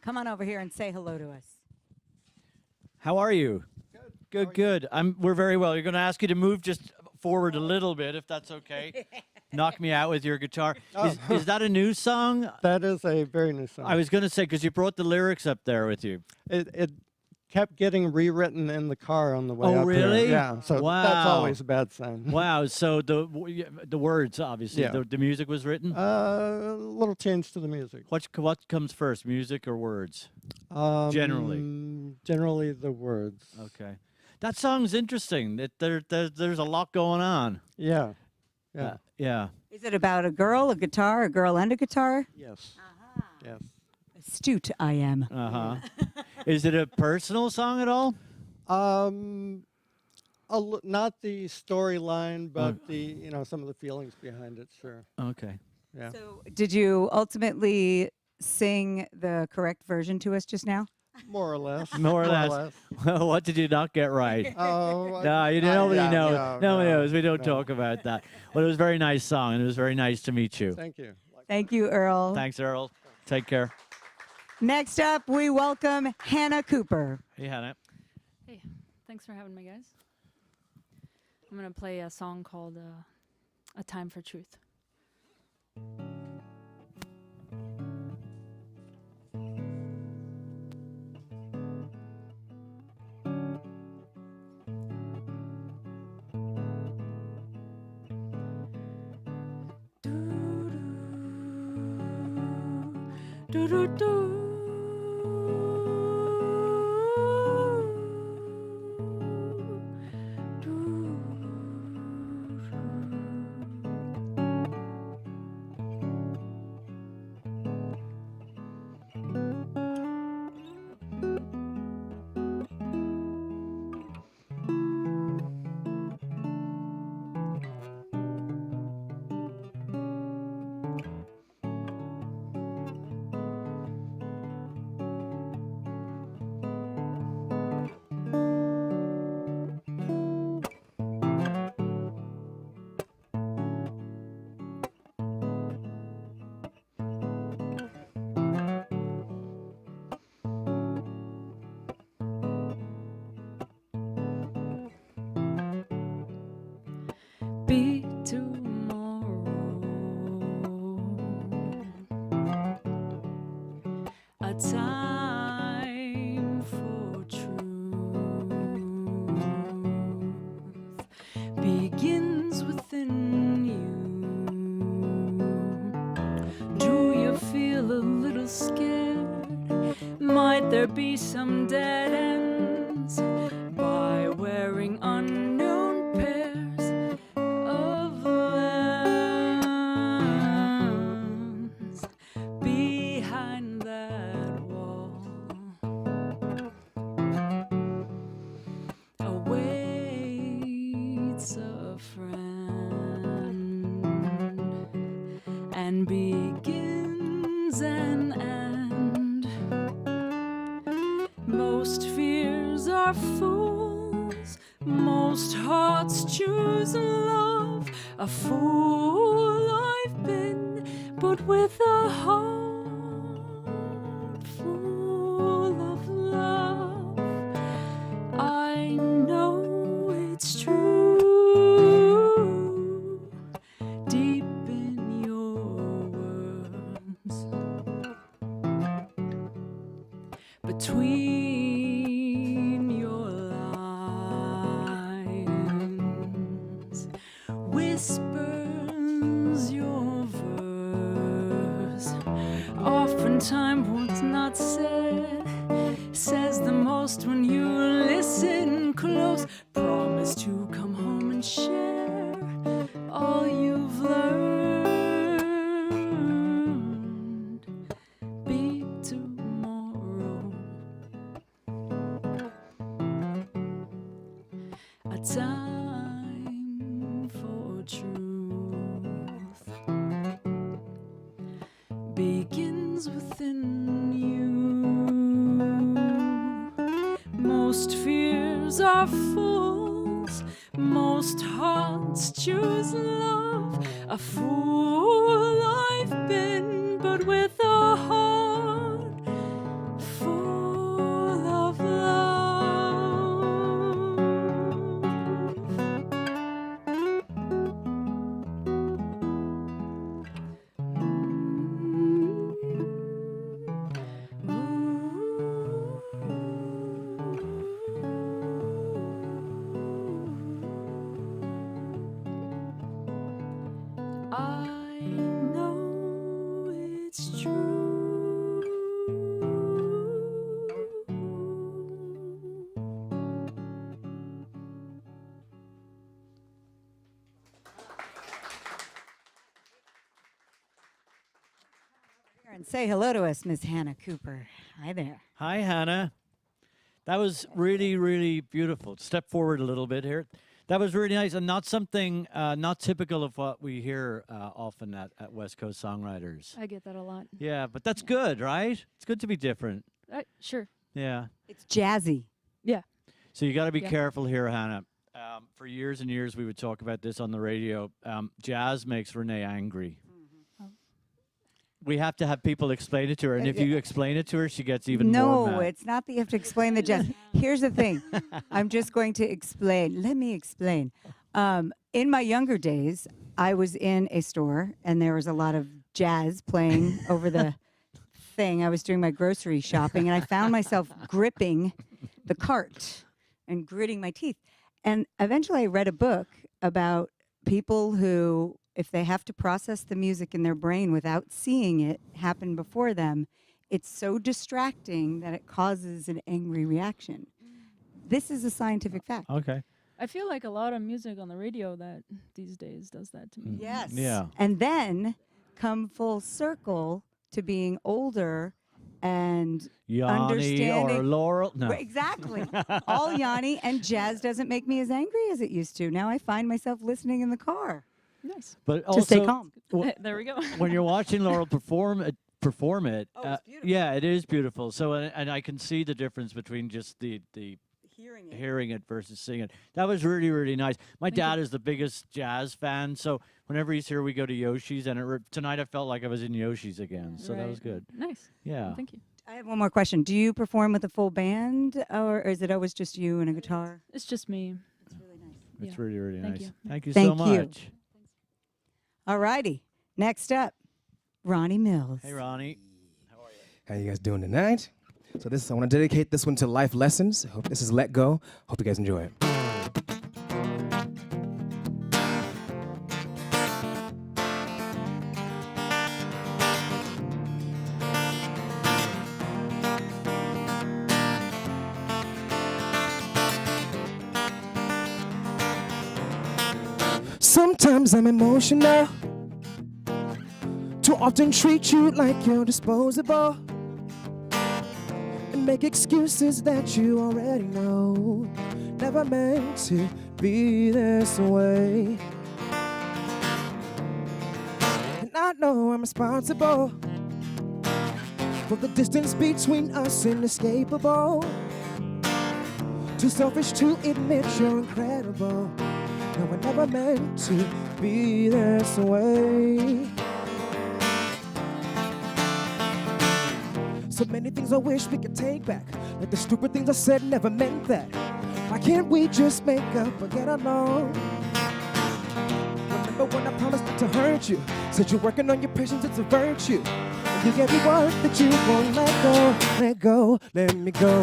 Come on over here and say hello to us. How are you? Good, good. We're very well. You're going to ask you to move just forward a little bit, if that's okay. Knock me out with your guitar. Is that a new song? That is a very new song. I was going to say, because you brought the lyrics up there with you. It kept getting rewritten in the car on the way up really? here. Yeah, so Wow. that's always a bad sign. Wow. So the words, obviously, Yeah. the music was written? A little change to the music. What comes first, music or words? Generally. Generally the words. Okay. That song's interesting. There's a lot going on. Yeah. Yeah. Yeah. Is it about a girl, a guitar, a girl and a guitar? Yes. Yes. Astute I am. Uh-huh. Is it a personal song at all? Not the storyline, but some of the feelings behind it, sure. Okay. Yeah. So did you ultimately sing the correct version to us just now? More or less. More or less. What did you not get right? Oh, No, nobody knows. No, Nobody knows. We don't no. talk about that. Well, it was a very nice song, and it was very nice to meet you. Thank you. Thank you, Earl. Thanks, Earl. Take care. Next up, we welcome Hannah Cooper. Hey, Hannah. Hey, thanks for having me, guys. I'm going to play a song called A Time for Truth. be tomorrow. A time for truth begins within you. Do you feel a little scared? Might there be some dead ends by wearing unknown pairs of lens behind that wall? Awaits a friend and begins an end. Most fears are fools, most hearts choose love. A fool I've been, but with a heart full of love. I know it's true, deep in your words. Between your lines whispers your verse. Oftentimes what's not said says the most when you listen close. Promise to come home and share all you've learned. Be tomorrow. A time for truth begins within you. Most fears are fools, most hearts choose love. A fool I've been, but with a heart full of love. I know it's true. And say hello to us, Miss Hannah Cooper. Hi there. Hi, Hannah. That was really, really beautiful. Step forward a little bit here. That was really nice and not something not typical of what we hear often at West Coast Songwriters. I get that a lot. Yeah, but that's good, right? It's good to be different. Sure. Yeah. It's jazzy. Yeah. So you got to be Yeah. careful here, Hannah. For years and years, we would talk about this on the radio. Jazz makes Renee angry. We have to have people explain it to her, and if you explain it to her, she gets even more No, mad. it's not that you have to explain the jazz. Here's the thing. I'm just going to explain. Let me explain. In my younger days, I was in a store, and there was a lot of jazz playing over the thing. I was doing my grocery shopping, and I found myself gripping the cart and gritting my teeth. And eventually I read a book about people who, if they have to process the music in their brain without seeing it happen before them, it's so distracting that it causes an angry reaction. This is a scientific fact. Okay. I feel like a lot of music on the radio that these days does that to me. Yes. Yeah. And then come full circle to being older and Yanni understanding. or Laurel. No. Exactly. All Yanni, and jazz doesn't make me as angry as it used to. Now I find myself listening in the car. Nice. But to stay also, calm. There we go. when you're watching Laurel perform it, it's beautiful. yeah, it is beautiful. So, and I can see the difference between just the hearing it versus singing it. That was really, really nice. My dad is the biggest jazz fan, so whenever he's here, we go to Yoshi's, and tonight I felt like I was in Yoshi's again, so that was good. Nice. Yeah. Thank you. I have one more question. Do you perform with a full band, or is it always just you and a guitar? It's just me. It's really nice. It's Yeah. really, really Thank nice. you. Thank you Thank so you. much. All righty. Next up, Ronnie Mills. Hey, Ronnie. How you guys doing tonight? So I want to dedicate this one to life lessons. Hope this is Let Go. Hope you guys enjoy it. Sometimes I'm emotional. Too often treat you like you're disposable. And make excuses that you already know. Never meant to be this way. And I know I'm responsible for the distance between us inescapable. Too selfish to admit you're incredible. No, I never meant to be this way. So many things I wish we could take back. Like the stupid things I said never meant that. Why can't we just make up and get along? Remember when I promised not to hurt you? Said you're working on your patience, it's a virtue. And you gave me word that you won't let go, let go, let me go.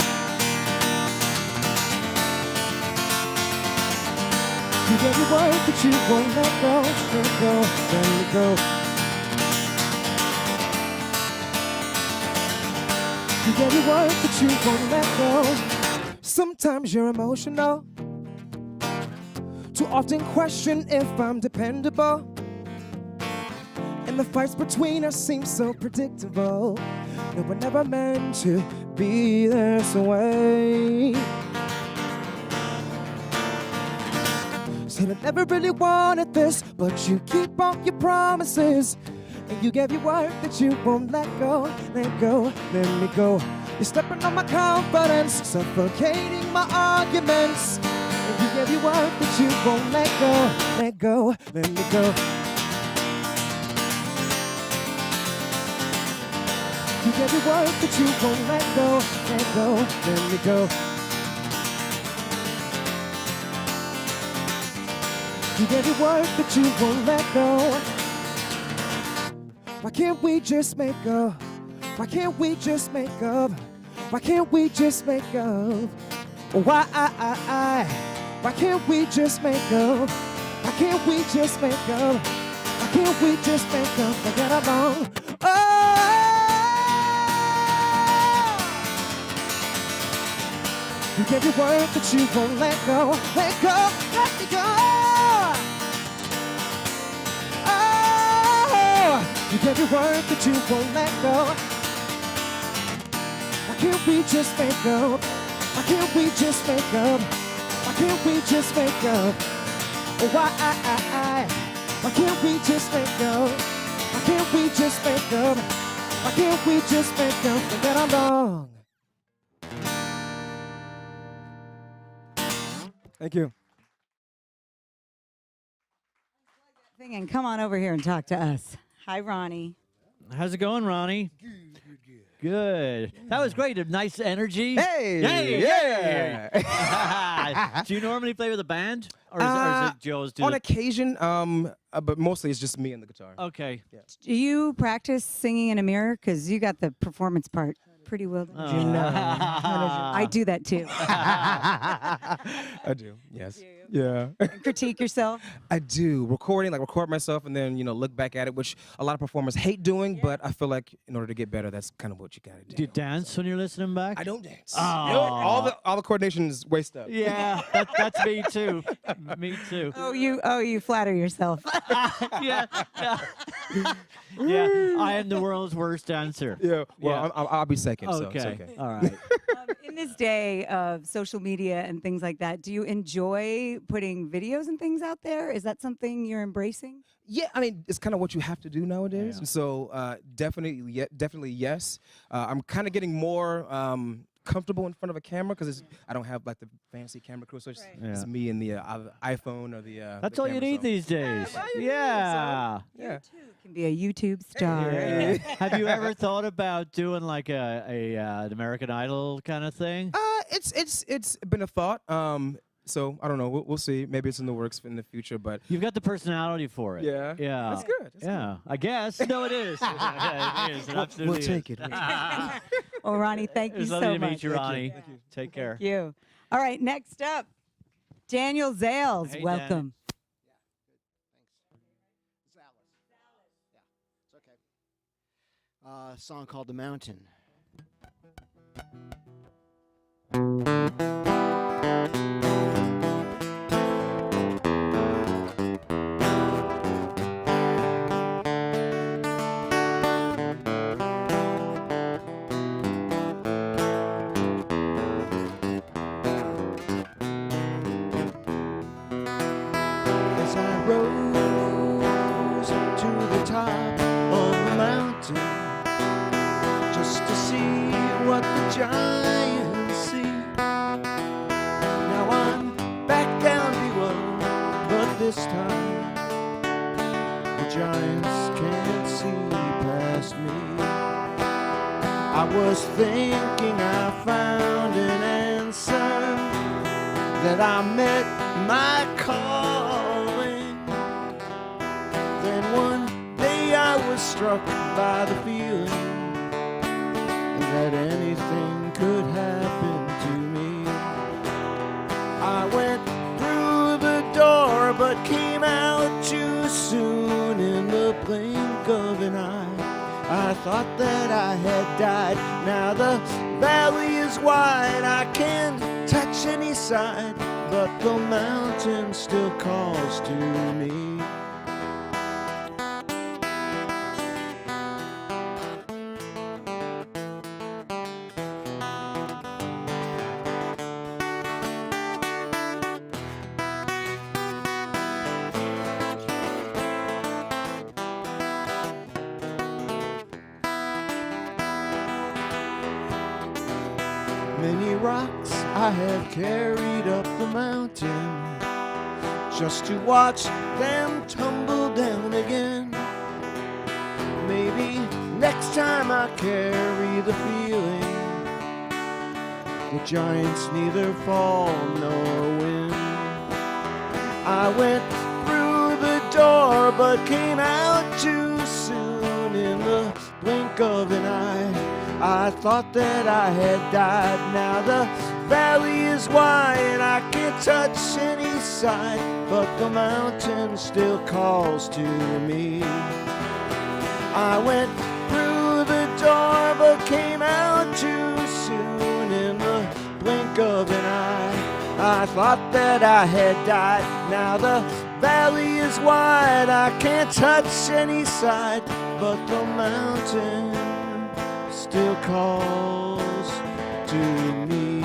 You gave me word that you won't let go, let me go. You gave me word that you won't let go. Sometimes you're emotional. Too often question if I'm dependable. And the fights between us seem so predictable. No, we're never meant to be this way. Said I never really wanted this, but you keep all your promises. And you gave your word that you won't let go, let me go. You're stepping on my confidence, suffocating my arguments. And you gave your word that you won't let go, let me go. You gave your word that you won't let go, let me go. You gave your word that you won't let go. Why can't we just make up? Why can't we just make up? Why can't we just make up? Why can't we just make up? Why can't we just make up? Why can't we just make up? I get along. Oh, you gave your word that you won't let go, let me go. You gave your word that you won't let go. Why can't we just make up? Why can't we just make up? Why can't we just make up? Why can't we just make up? Why can't we just make up? Why can't we just make up and get along? Thank you. And come on over here and talk to us. Hi, Ronnie. How's it going, Ronnie? Good. That was great. A nice energy. Hey, yeah. Do you normally play with a band, or is it Joe's? On occasion, but mostly it's just me and the guitar. Okay. Yeah. Do you practice singing in a mirror? Because you got the performance part pretty well done. You know. I do that too. I do. Yes. Yeah. And critique yourself. I do record myself and then look back at it, which a lot of performers hate doing. But I feel like in order to get better, that's kind of what you gotta do. Do you dance when you're listening back? I don't dance. Oh. All the coordination is waste up. Yeah, that's me too. Me too. Oh, you flatter yourself. Yeah. Yeah, I am the world's worst dancer. Yeah. Well, I'll be second. Okay. So it's okay. All right. In this day of social media and things like that, do you enjoy putting videos and things out there? Is that something you're embracing? Yeah, I mean, it's kind of what you have to do nowadays. Yeah. And so definitely yes. I'm kind of getting more comfortable in front of a camera because I don't have like the fancy camera crew, so it's me and the iPhone or the. That's the all you camera, need so. these days. Yeah. Yeah. Can be a YouTube star. Yeah. Have you ever thought about doing like an American Idol kind of thing? It's been a thought. So I don't know. We'll see. Maybe it's in the works in the future. But You've got the personality for it. yeah, Yeah. that's good. That's Yeah, I guess. No, it is. Yeah, it is. It absolutely we'll take is. it. Well, Ronnie, thank It you was so lovely to much. meet you, Ronnie. Take care. Thank you. All right, next up, Daniel Zales. Hey, Dan. Welcome. A song called The Mountain. As I rose to the top of the mountain, just to see what the giants see. Now I'm back down below, but this time the giants can't see past me. I was thinking I found an answer, that I met my calling. Then one day I was struck by the feeling that anything could happen to me. I went through the door but came out too soon. In the blink of an eye, I thought that I had died. Now the valley is wide, I can't touch any side, but the mountain still calls to me. Many rocks I have carried up the mountain, just to watch them tumble down again. Maybe next time I carry the feeling, the giants neither fall nor win. I went through the door but came out too soon. In the blink of an eye, I thought that I had died. Now the valley is wide, I can't touch any side, but the mountain still calls to me. I went through the door but came out too soon. In the blink of an eye, I thought that I had died. Now the valley is wide, I can't touch any side, but the mountain still calls to me.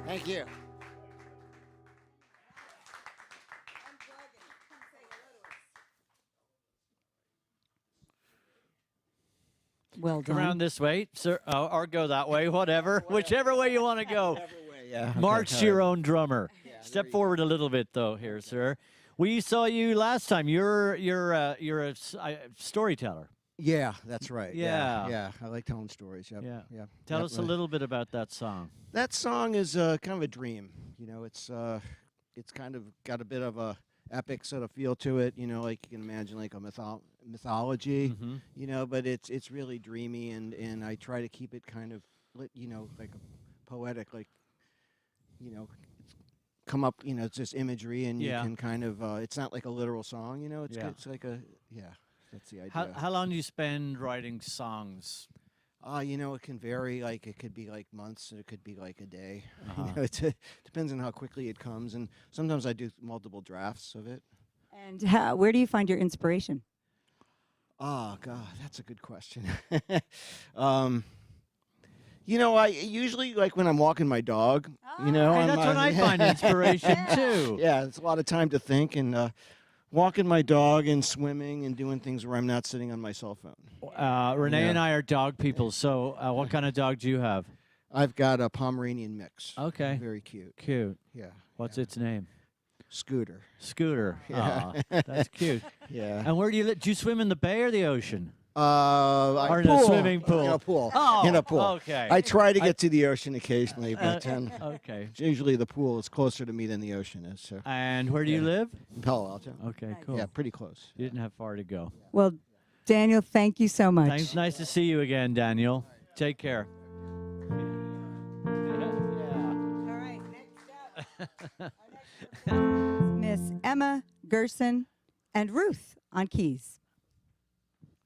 Thank you. Well Come done. around this way, sir, or go that way, whatever. Whichever way you want to go. Yeah. March to your own drummer. Step forward a little bit, though, here, sir. We saw you last time. You're a storyteller. Yeah, that's right. Yeah. Yeah. I like telling stories. Yep. Yeah. Yeah. Tell us a little bit about that song. That song is kind of a dream. You know, it's kind of got a bit of a epic sort of feel to it. You know, like you can imagine like a mythology. You know, but it's really dreamy, and I try to keep it kind of you know, like a poetic, like, you know, come up. You know, it's just imagery, and you can kind of it's not like a literal song. You know, it's like a That's the idea. How long do you spend writing songs? You know, it can vary. Like it could be like months, and it could be like a day. You know, it depends on how quickly it comes, and sometimes I do multiple drafts of it. And where do you find your inspiration? Oh God, that's a good question. You know, I usually like when I'm walking my dog. You know, Hey, that's when I find inspiration too. Yeah, it's a lot of time to think, and walking my dog and swimming and doing things where I'm not sitting on my cell phone. Renee and Yeah. I are dog people, so what kind of dog do you have? I've got a Pomeranian mix. Okay. Very cute. Cute. Yeah. What's its name? Scooter. Scooter. Yeah. Aw, that's cute. Yeah. And where do you live? Do you swim in the bay or the ocean? Or in a swimming pool. In a pool. Oh, in a pool. okay. I try to get to the ocean occasionally, but okay. usually the pool is closer to me than the ocean is. So. And where do you live? In Palo Alto. Okay, cool. Yeah, pretty close. You didn't have far to go. Well, Daniel, thank you so much. Thanks. Nice to see you again, Daniel. Take care. Miss Emma, Gersen, and Ruth on keys.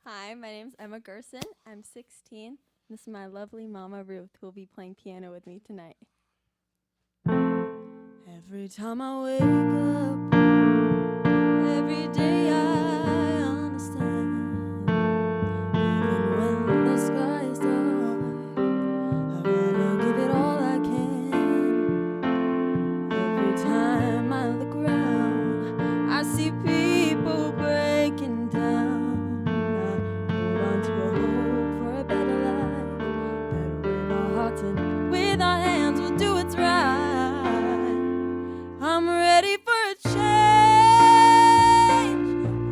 Hi, my name's Emma Gersen. I'm 16. This is my lovely mama, Ruth, who will be playing piano with me tonight. Every time I wake up, every day I understand. Even when the sky is dark, I wanna give it all I can. Every time I look around, I see people breaking down. I hold on to a hope for a better life. That with our hearts and with our hands we'll do what's right. I'm ready for a change,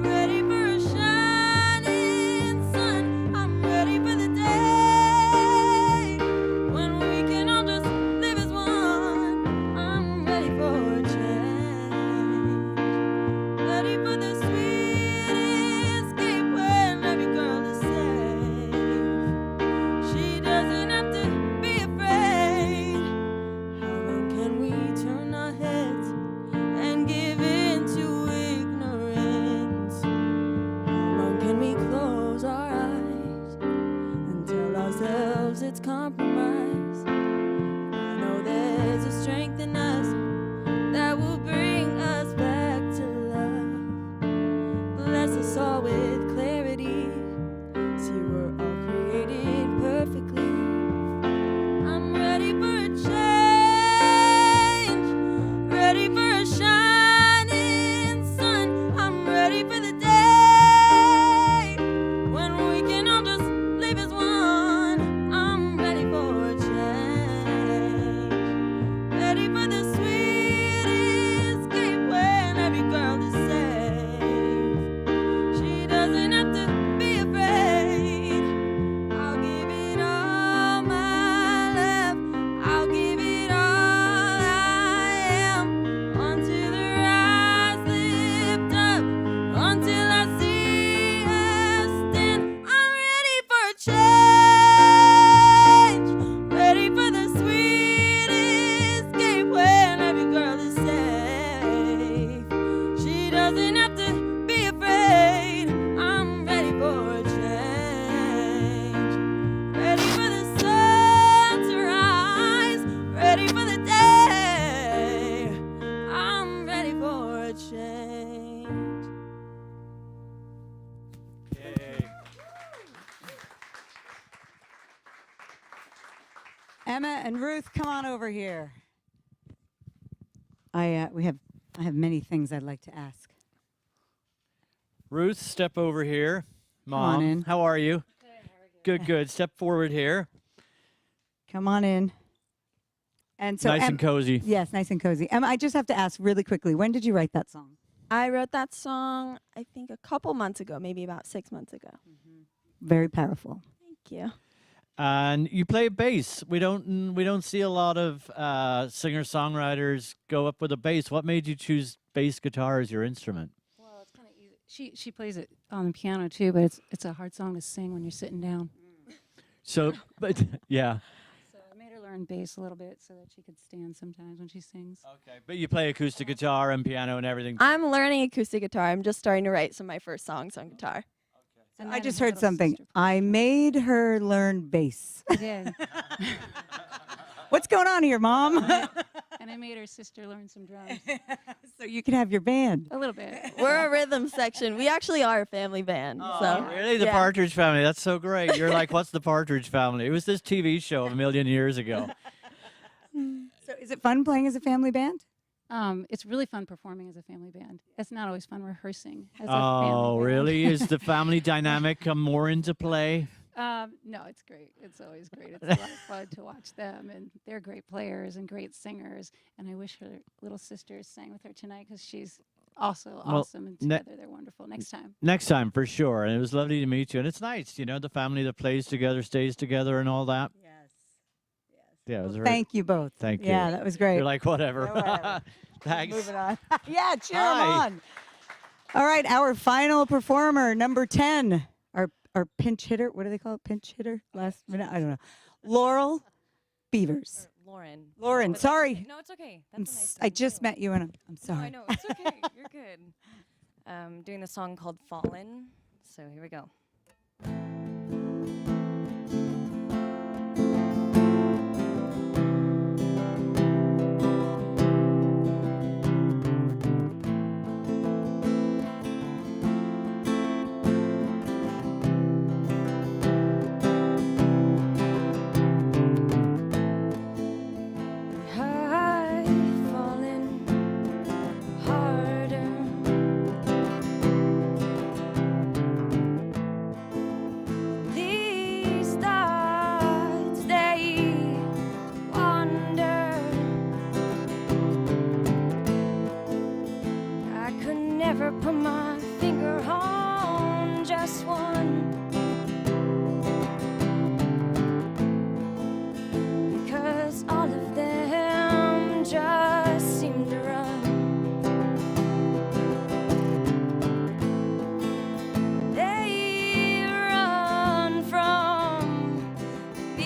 ready for a shining sun. I'm ready for the day when we can all just live as one. I'm ready for a change, ready for the sweet escape when every girl is safe. She doesn't have to be afraid. How long can we turn our heads and give in to ignorance? How long can we close our eyes and tell ourselves it's compromise? I know there's a strength in us that will bring us back to love. Bless us all with clarity. See, we're all created perfectly. I'm ready for a change, ready for a shining sun. I'm ready for the day when we can all just live as one. I'm ready for a change, ready for the sweet escape when every girl is safe. She doesn't have to be afraid. I'll give it all my love. I'll give it all I am until her eyes lift up, until I see her stand. I'm ready for a change, ready for the sweet escape when every girl is safe. She doesn't have to be afraid. I'm ready for a change, ready for the sun to rise, ready for the day. I'm ready for a change. Emma and Ruth, come on over here. I have many things I'd like to ask. Ruth, step over here. Come on Mom, in. how are you? Good, good. Step forward here. Come on in. And so Nice and cozy. Yes, nice and cozy. Emma, I just have to ask really quickly, when did you write that song? I wrote that song, I think, a couple months ago, maybe about 6 months ago. Very powerful. Thank you. And you play bass. We don't see a lot of singer-songwriters go up with a bass. What made you choose bass guitar as your instrument? Well, it's kind of easy. She plays it on the piano too, but it's a hard song to sing when you're sitting down. So, but yeah. So I made her learn bass a little bit so that she could stand sometimes when she sings. Okay, but you play acoustic guitar and piano and everything. I'm learning acoustic guitar. I'm just starting to write some of my first songs on guitar. So I just heard something. I made her learn bass. I did. What's going on here, Mom? And I made her sister learn some drums. So you can have your band. A little bit. We're a rhythm section. We actually are a family band. So Really? The yeah. Partridge Family. That's so great. You're like, what's the Partridge Family? It was this TV show a million years ago. So is it fun playing as a family band? It's really fun performing as a family band. It's not always fun rehearsing as a Oh, family band. really? Is the family dynamic come more into play? No, it's great. It's always great. It's a lot of fun to watch them, and they're great players and great singers. And I wish her little sisters sang with her tonight because she's also awesome, and together they're wonderful. Next time. Next time, for sure. And it was lovely to meet you. And it's nice, you know, the family that plays together, stays together, and all that. Yes. Yeah, it was very, Thank you both. Thank you. Yeah, that was great. You're like, whatever. Yeah, whatever. Thanks. Moving on. Yeah, cheer 'em Hi. on. All right, our final performer, number 10, our pinch hitter. What do they call it? Pinch hitter? Last minute? I don't know. Laurel Beavers. Lauren. Lauren, But that's sorry. okay. No, it's okay. I'm That's a nice I just met you, and I'm No, sorry. I know. It's okay. You're good. Doing the song called Fallen. So here we go. I've fallen harder. These thoughts, they wander. I could never put my finger on just one. Because all of them just seem to run. They run from me.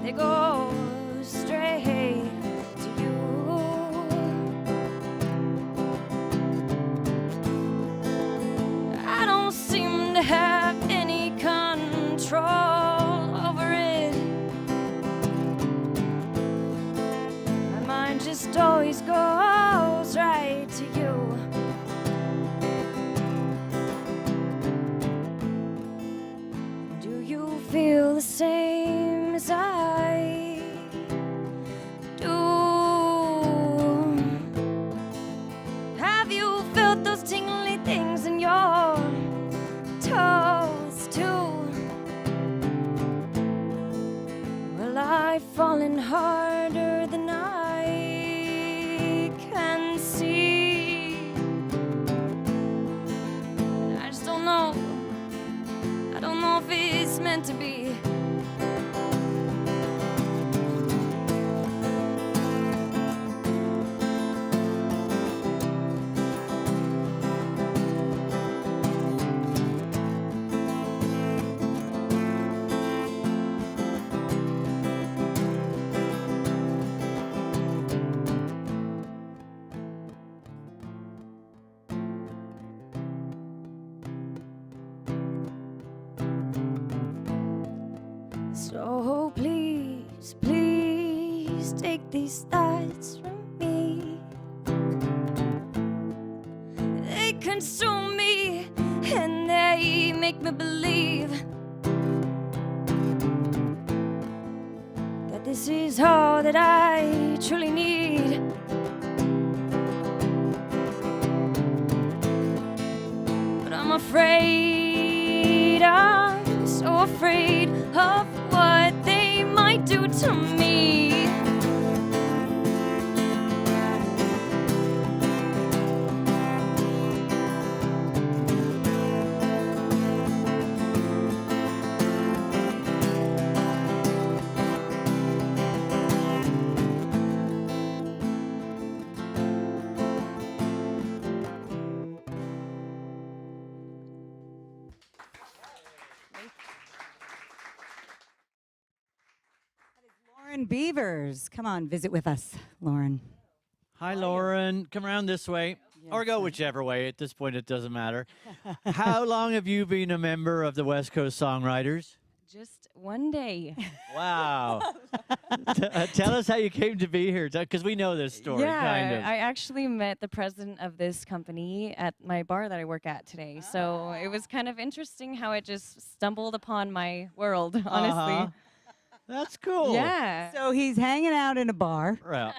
They go straight to you. I don't seem to have any control over it. My mind just always goes right to you. Do you feel the same as I do? Have you felt those tingly things in your toes too? Well, I've fallen harder than I can see. I just don't know. I don't know if it's meant to be. So please, please take these thoughts from me. They consume me and they make me believe that this is all that I truly need. But I'm afraid, I'm so afraid of what they might do to me. Lauren Beavers. Come on, visit with us, Lauren. Hi, Lauren. Come around this way. Or go whichever way. At this point, it doesn't matter. How long have you been a member of the West Coast Songwriters? Just one day. Wow. Tell us how you came to be here, because we know this story, Yeah, kind of. I actually met the president of this company at my bar that I work at today. So it was kind of interesting how it just stumbled upon my world, honestly. That's cool. Yeah. So he's hanging out in a bar. Right.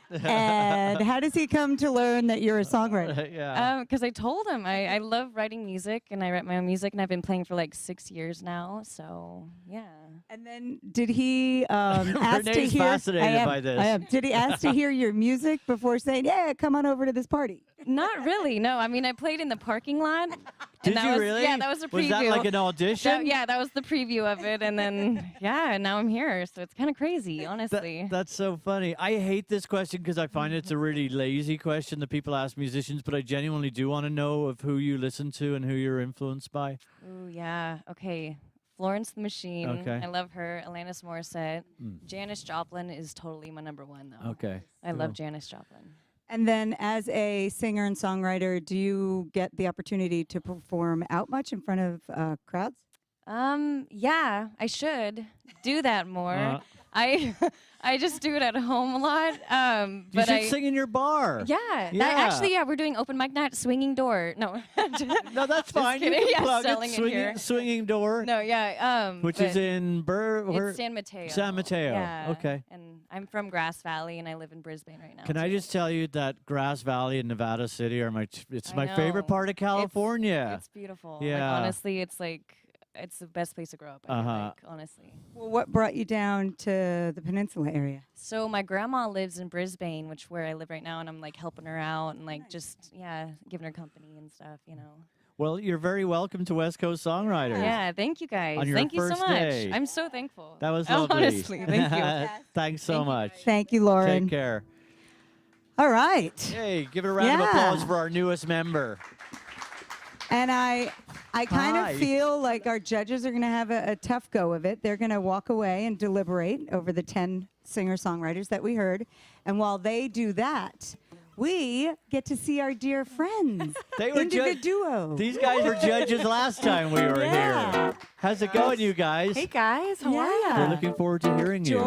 And how does he come to learn that you're a songwriter? Yeah. Because I told him I love writing music, and I write my own music, and I've been playing for like 6 years now. So yeah. And then did he ask to Renee's hear? fascinated by this. I am. Did he ask to hear your music before saying, "Yeah, come on over to this party"? Not really. No. I mean, I played in the parking lot. Did that you was, really? Yeah, that was a preview. Was that like an audition? Yeah, that was the preview of it, and then and now I'm here. So it's kind of crazy, honestly. That's so funny. I hate this question because I find it's a really lazy question that people ask musicians, but I genuinely do want to know of who you listen to and who you're influenced by. Ooh, yeah. Okay. Florence the Machine. Okay. I love her. Alanis Morissette. Janis Joplin is totally my number one, though. Okay. I love Janis Joplin. And then, as a singer and songwriter, do you get the opportunity to perform out much in front of crowds? Yeah, I should do that more. I just do it at home a lot. You But should sing in your bar. Yeah. We're doing open mic night, swinging door. No. No, that's fine. You kidding. can Yeah, plug selling it. it here. Swinging door. No, yeah. Which is but in it's San Mateo. San Mateo. Yeah. Okay. And I'm from Grass Valley, and I live in Brisbane right now. Can I just tell you that Grass Valley and Nevada City are it's I my favorite know. part of California. It's beautiful. Yeah. Like, honestly, it's the best place to grow up, I feel like, honestly. Well, what brought you down to the peninsula area? So my grandma lives in Brisbane, where I live right now, and I'm like helping her out and like just giving her company and stuff, you know. Well, you're very welcome to West Coast Songwriters. Yeah, thank you guys. On your Thank you so first much. day. I'm so thankful. That was lovely. Honestly, thank you. Thanks so much. Thank you, Lauren. Take care. All right. Hey, give it a round of applause for our newest member. And I kind Hi. of feel like our judges are going to have a tough go of it. They're going to walk away and deliberate over the 10 singer-songwriters that we heard. And while they do that, we get to see our dear friends. They were Individuo. These guys were judges last time we were here. How's it going, you guys? Hey guys, how are We're you? looking forward to hearing you.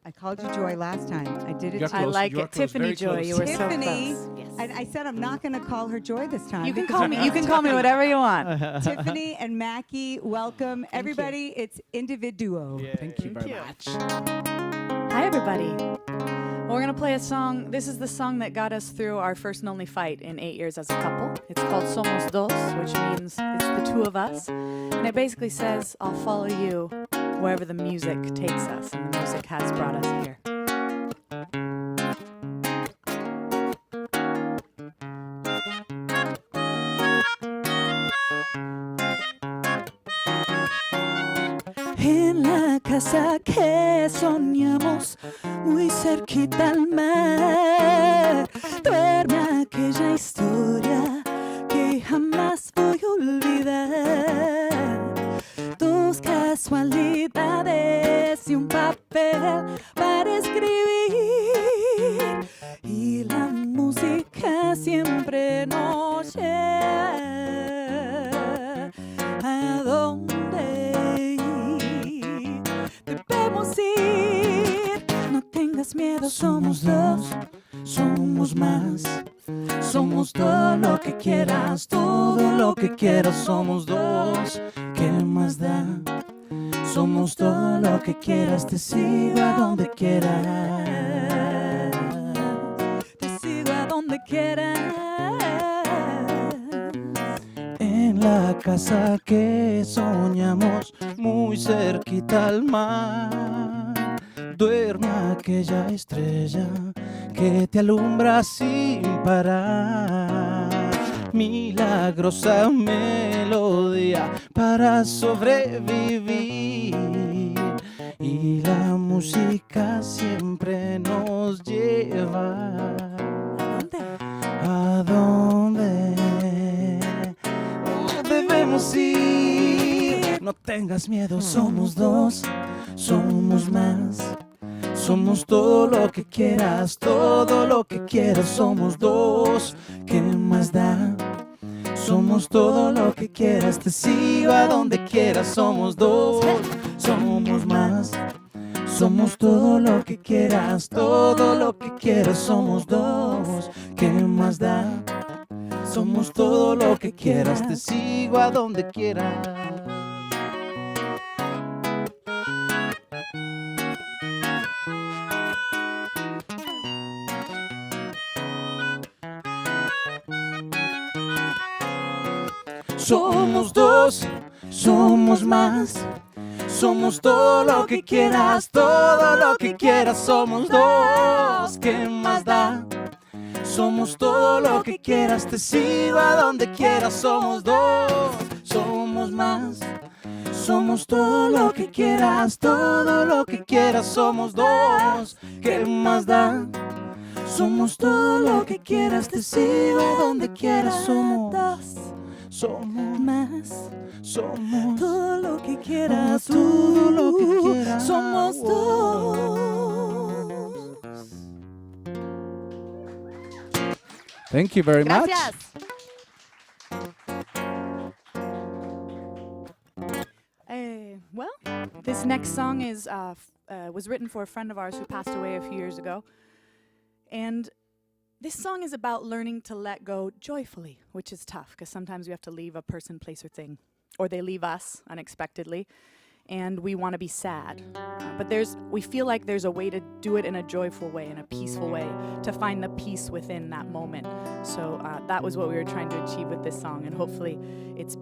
I called you Joy last time. I did it. I like it. Tiffany Joy, you were so Tiffany, close. Yes. and I said I'm not going to call her Joy this time. You can because call me. I'm You can call me Tiffany. whatever you want. Tiffany and Mackie, welcome. Everybody, it's Individuo. Thank you very much. Hi, everybody. Well, we're going to play a song. This is the song that got us through our first and only fight in 8 years as a couple. It's called Somos Dos, which means it's the two of us. And it basically says, I'll follow you wherever the music takes us. And the music has brought us here. En la casa que soñamos, muy cerquita al mar, duerme aquella historia que jamás voy a olvidar. Dos casualidades y un papel para escribir, y la música siempre nos lleva a donde debemos ir. No tengas miedo, somos dos, somos más. Somos todo lo que quieras, todo lo que quieras. Somos dos, ¿qué más da? Somos todo lo que quieras, te sigo a donde quieras. Te sigo a donde quieras. En la casa que soñamos, muy cerquita al mar, duerme aquella estrella que te alumbra sin parar. Milagrosa melodía para sobrevivir, y la música siempre nos lleva a donde debemos ir. No tengas miedo, somos dos, somos más. Somos todo lo que quieras, todo lo que quieras. Somos dos, ¿qué más da? Somos todo lo que quieras, te sigo a donde quieras. Somos dos, somos más. Somos todo lo que quieras, todo lo que quieras. Somos dos, ¿qué más da? Somos todo lo que quieras, te sigo a donde quieras. Somos dos, somos más. Somos todo lo que quieras, todo lo que quieras. Somos dos, ¿qué más da? Somos todo lo que quieras, te sigo a donde quieras. Somos dos, somos más. Somos todo lo que quieras, todo lo que quieras. Somos dos, ¿qué más da? Somos todo lo que quieras, te sigo a donde quieras. Somos somos más, somos todo lo que quieras, todo lo que quieras. Somos dos. Thank you very much. Gracias. Well, this next song is was written for a friend of ours who passed away a few years ago. And this song is about learning to let go joyfully, which is tough because sometimes we have to leave a person, place, or thing, or they leave us unexpectedly, and we want to be sad. But we feel like there's a way to do it in a joyful way, in a peaceful way, to find the peace within that moment. So that was what we were trying to achieve with this song, and hopefully it's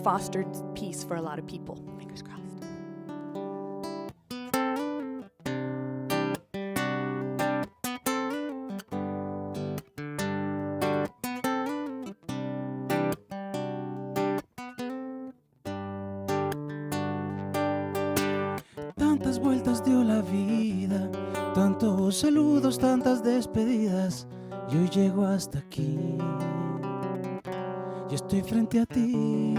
fostered peace for a lot of people. Fingers crossed. Tantas vueltas dio la vida, tantos saludos, tantas despedidas, y hoy llego hasta aquí. Y estoy frente a ti,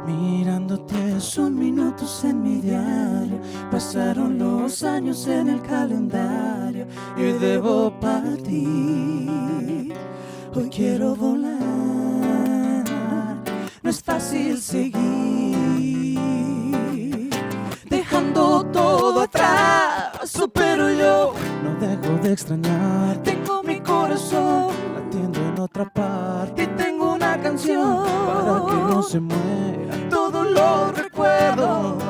mirándote. Son minutos en mi diario, pasaron los años en el calendario, y hoy debo partir. Hoy quiero volar, no es fácil seguir, dejando todo atrás, pero yo no dejo de extrañar. Tengo mi corazón latiendo en otra parte, y tengo una canción para que no se muera todos los recuerdos.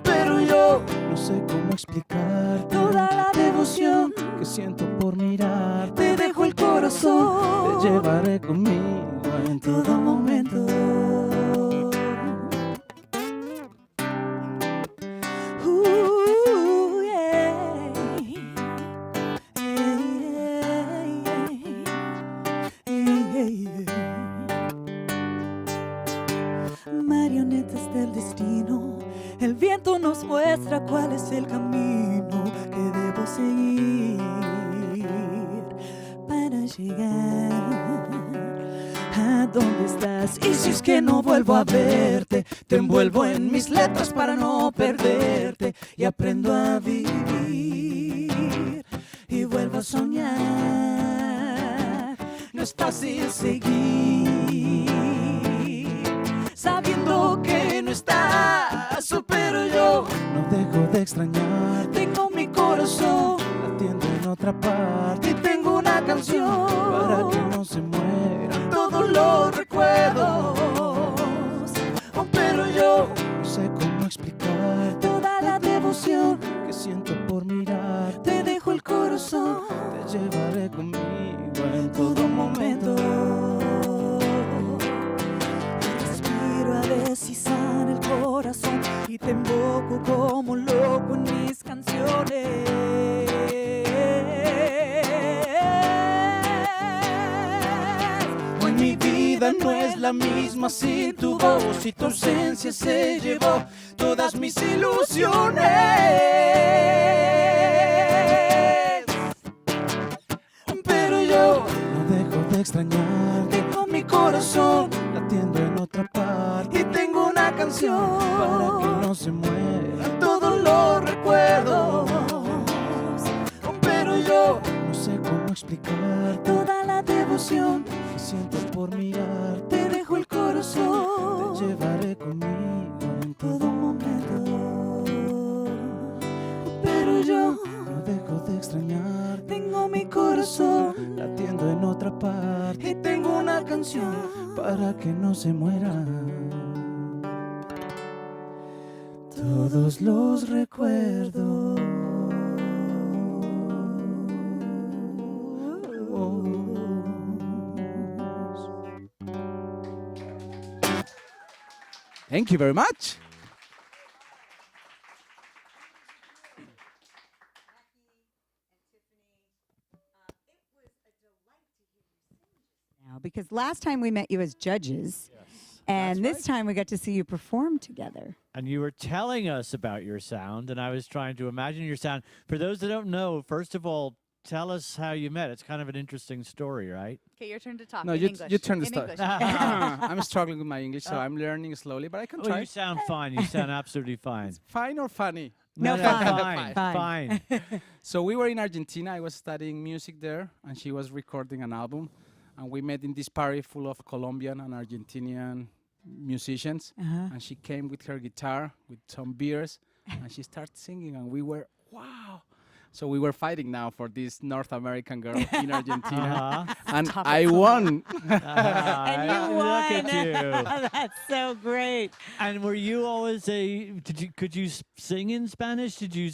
Pero yo no sé cómo explicar toda la devoción que siento por mirar. Te dejo el corazón, te llevaré conmigo en todo momento. Marionetas del destino, el viento nos muestra cuál es el camino que debo seguir para llegar a donde estás. Y si es que no vuelvo a verte, te envuelvo en mis letras para no perderte, y aprendo a vivir y vuelvo a soñar. No es fácil seguir sabiendo que no estás, pero yo no dejo de extrañar. Tengo mi corazón latiendo en otra parte, y tengo una canción para que no se mueran todos los recuerdos. Pero yo no sé cómo explicar toda la devoción que siento por mirar. Te dejo el corazón, te llevaré conmigo en todo momento. A veces sana el corazón y te invoco como loco en mis canciones. Hoy mi vida no es la misma sin tu voz, y tu ausencia se llevó todas mis ilusiones. Pero yo no dejo de extrañar. Tengo mi corazón latiendo en otra parte, y tengo una canción para que no se mueran todos los recuerdos. Pero yo no sé cómo explicar toda la devoción que siento por mirar. Te dejo el corazón, te llevaré conmigo en todo momento. Pero yo no dejo de extrañar. Tengo mi corazón latiendo en otra parte, y tengo una canción para que no se muera. todos los recuerdos. Thank you very much. Now, because last time we met you as judges, and this time we got to see you perform together. And you were telling us about your sound, and I was trying to imagine your sound. For those that don't know, first of all, tell us how you met. It's kind of an interesting story, right? Okay, your turn to talk. No, in you English. turn the In start. English. I'm struggling with my English, so I'm learning slowly, but I can Oh, try. you sound fine. You sound absolutely fine. Fine or funny? No, fine. Fine. So we were in Argentina. I was studying music there, and she was recording an album. And we met in this party full of Colombian and Argentinian musicians. And she came with her guitar, with some beers, and she started singing. And we were, wow. So we were fighting now for this North American girl in Argentina. And I won. And you won. Look at you. That's so great. And were you always could you sing in Spanish? Did you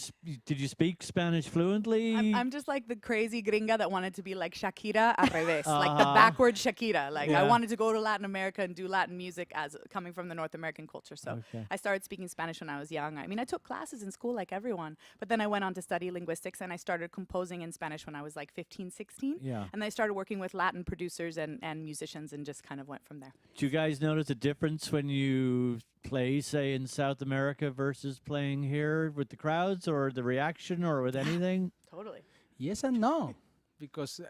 speak Spanish fluently? I'm just like the crazy gringa that wanted to be like Shakira al revés, like the backward Shakira. Like I wanted to go to Latin America and do Latin music as coming from the North American culture. So I started speaking Spanish when I was young. I mean, I took classes in school like everyone, but then I went on to study linguistics, and I started composing in Spanish when I was like 15, 16. Yeah. And I started working with Latin producers and musicians and just kind of went from there. Do you guys notice a difference when you play, say, in South America versus playing here with the crowds, or the reaction, or with anything? Totally. Yes and no, because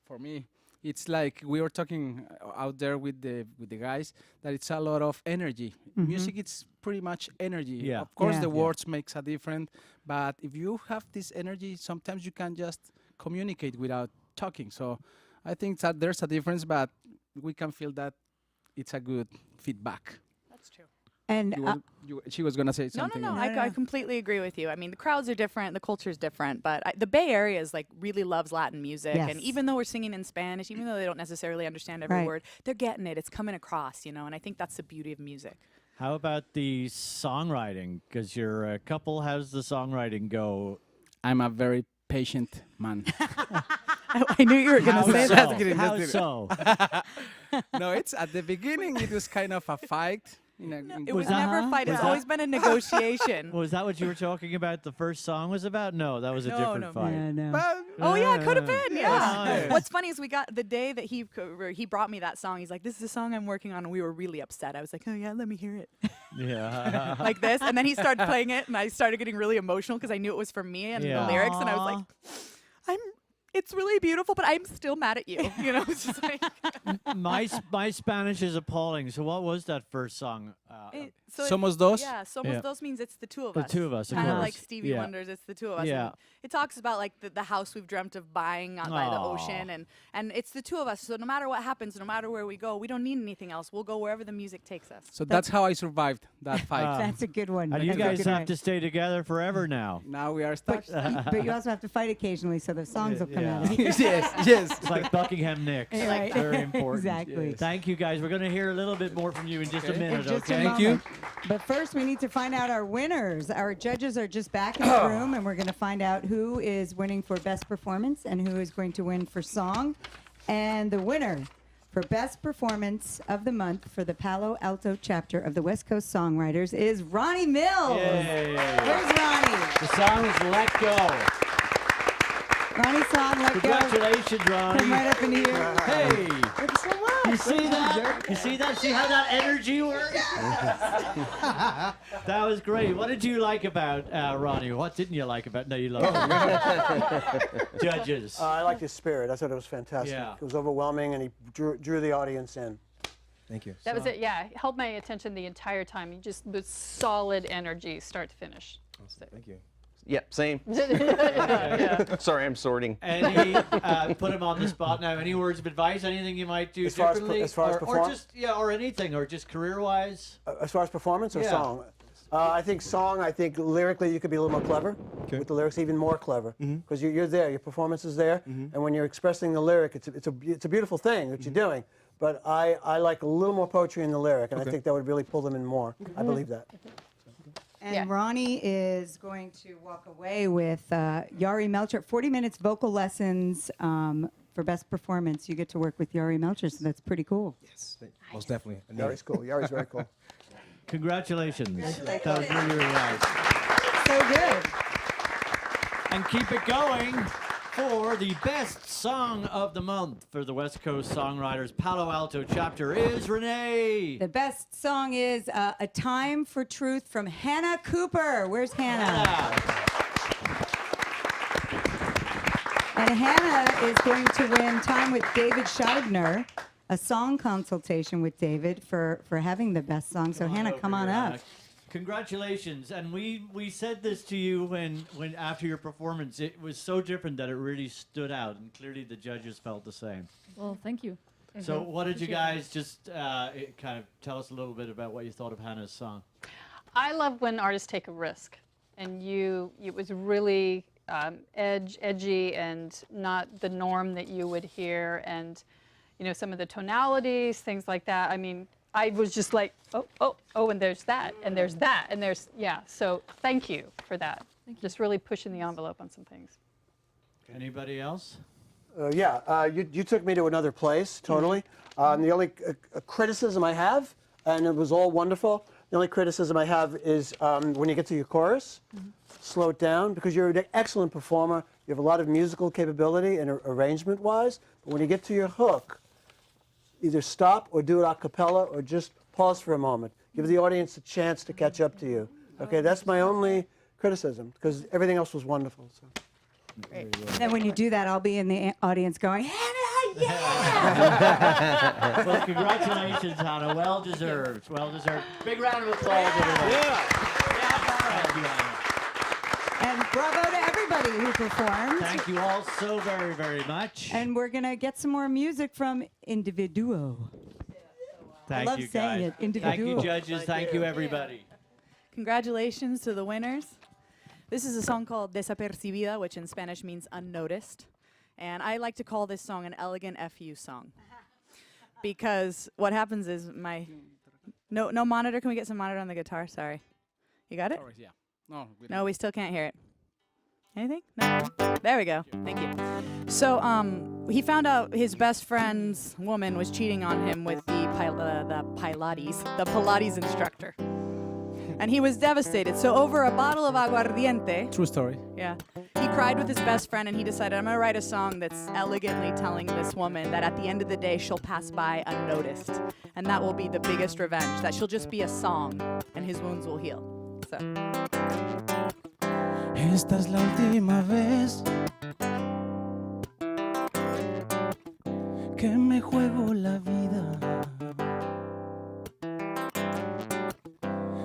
for me, it's like we were talking out there with the guys that it's a lot of energy. Music, it's pretty much energy. Yeah. Of course, the words makes a difference, but if you have this energy, sometimes you can just communicate without talking. So I think that there's a difference, but we can feel that it's a good feedback. That's true. And she was going to say something. No. I completely agree with you. I mean, the crowds are different, the culture's different, but the Bay Area is like really loves Latin music. Yes. And even though we're singing in Spanish, even though they don't necessarily understand every word, they're getting it. It's coming across, and I think that's the beauty of music. How about the songwriting? Because you're a couple. How's the songwriting go? I'm a very patient man. I knew you were going to say that. How so? No, it's at the beginning, it was kind of a fight. It was never a fight. It's always been a negotiation. Was that what you were talking about? The first song was about? No, that was a different fight. Yeah, no. It could have been. Yeah. Yes. What's funny is we got the day that he brought me that song. He's like, "This is a song I'm working on," and we were really upset. I was like, "Oh yeah, let me hear it." Yeah. Like this, and then he started playing it, and I started getting really emotional because I knew it was for me and the lyrics, and I was like, it's really beautiful, but I'm still mad at you. It's just like my Spanish is appalling. So what was that first song? Somos dos? Yeah, Somos dos means it's the two of the us. The two of us, of Kind of course. like Stevie Wonder's It's the Two of Us. Yeah. And it talks about like the house we've dreamt of buying out by the ocean, and it's the two of us. So no matter what happens, no matter where we go, we don't need anything else. We'll go wherever the music takes us. So that's how I survived that fight. That's a good one. And you That's a guys good have one. to stay together forever now. Now we are stuck. But you also have to fight occasionally, so the songs will come out. Yes. It's like Buckingham Nicks. Right. Very important. Exactly. Yes. Thank you, guys. We're going to hear a little bit more from you in just a minute, In just a okay? Thank you. moment. But first, we need to find out our winners. Our judges are just back in the room, and we're going to find out who is winning for best performance and who is going to win for song. And the winner for best performance of the month for the Palo Alto chapter of the West Coast Songwriters is Ronnie Mills. Yay. Where's Ronnie? The song is Let Go. Ronnie's song, Let Go. Congratulations, Ronnie. Come right up in here. Hey. Thank you so much. You see that? You see that? See how that energy works? That was great. What did you like about Ronnie? What didn't you like about? No, you loved it. Judges. I liked his spirit. I thought it was fantastic. Yeah. It was overwhelming, and he drew the audience in. Thank you. That was it. Yeah, it held my attention the entire time. You just the solid energy, start to finish. Awesome. Thank you. Yeah, same. Yeah. Sorry, I'm sorting. Any put him on the spot now. Any words of advice? Anything you might do As far as differently, or just or anything, or just career-wise? As far as performance or Yeah. song? I think song. I think lyrically you could be a little more clever. With the lyrics, even more clever, because you're there. Your performance is there, and when you're expressing the lyric, it's a beautiful thing that you're doing. But I like a little more poetry in the lyric, and I think that would really pull them in more. I believe that. And Ronnie is going to walk away with Yari Melcher. 40 minutes vocal lessons for best performance. You get to work with Yari Melcher, so that's pretty cool. Yes, most definitely. Yari's cool. Yari's very cool. Congratulations. That was really, really nice. So good. And keep it going for the best song of the month for the West Coast Songwriters Palo Alto chapter is Renee. The best song is A Time for Truth from Hannah Cooper. Where's Hannah? And Hannah is going to win time with David Scheibner, a song consultation with David for having the best song. So Hannah, come on up. Congratulations. And we said this to you when after your performance. It was so different that it really stood out, and clearly the judges felt the same. Well, thank you. So what did you guys just kind of tell us a little bit about what you thought of Hannah's song? I love when artists take a risk, and it was really edgy and not the norm that you would hear, and some of the tonalities, things like that. I mean, I was just like, oh, and there's that, and there's that, and there's, so thank you for that. Just really pushing the envelope on some things. Anybody else? You took me to another place, totally. The only criticism I have, and it was all wonderful, the only criticism I have is when you get to your chorus, slow it down, because you're an excellent performer. You have a lot of musical capability and arrangement-wise, but when you get to your hook, either stop or do it a cappella or just pause for a moment. Give the audience a chance to catch up to you. Okay, that's my only criticism, because everything else was wonderful. So. Great. And then when you do that, I'll be in the audience going, Hannah, yeah! Well, congratulations, Hannah. Well deserved. Well deserved. Big round of applause, everybody. And bravo to everybody who performed. Thank you all so very, very much. And we're going to get some more music from Individuo. Thank I love you, saying guys. it, Individuo. Thank you, judges. Thank you, everybody. Congratulations to the winners. This is a song called Desapercibida, which in Spanish means unnoticed. And I like to call this song an elegant FU song. Because what happens is no monitor. Can we get some monitor on the guitar? Sorry. You got it? Yeah. No, we still can't hear it. Anything? No? There we go. Thank you. So he found out his best friend's woman was cheating on him with the Pilates instructor. And he was devastated. So over a bottle of aguardiente. True story. Yeah. He cried with his best friend, and he decided, I'm going to write a song that's elegantly telling this woman that at the end of the day, she'll pass by unnoticed. And that will be the biggest revenge, that she'll just be a song, and his wounds will heal. So. Esta es la última vez que me juego la vida.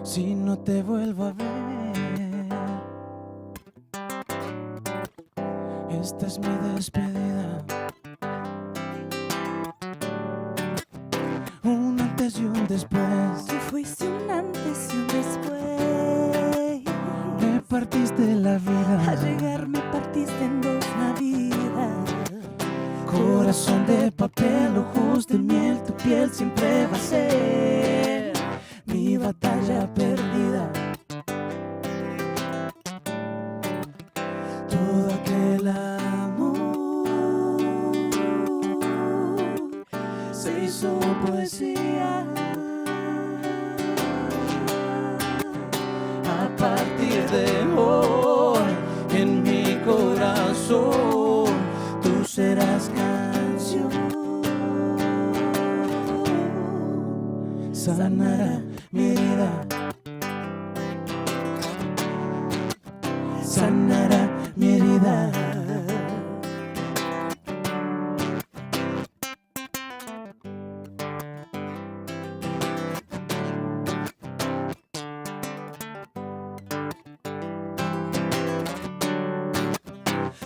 Si no te vuelvo a ver, esta es mi despedida. Un antes y un después. Tú fuiste un antes y un después. Me partiste la vida. Al llegar me partiste en dos la vida. Corazón de papel, ojos de miel, tu piel siempre va a ser mi batalla perdida. Todo aquel amor se hizo poesía. A partir de hoy, en mi corazón, tú serás canción. Sanará mi herida. Sanará mi herida.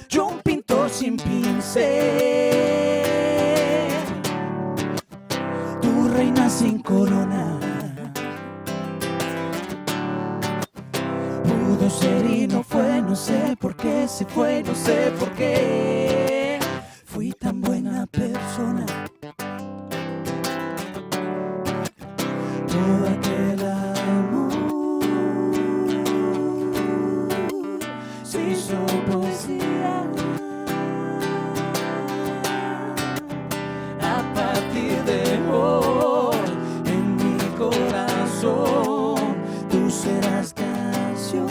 Yo un pintor sin pincel, tu reina sin corona. Pudo ser y no fue, no sé por qué se fue, no sé por qué. Fui tan buena persona. Todo aquel amor se hizo poesía. A partir de hoy, en mi corazón, tú serás canción.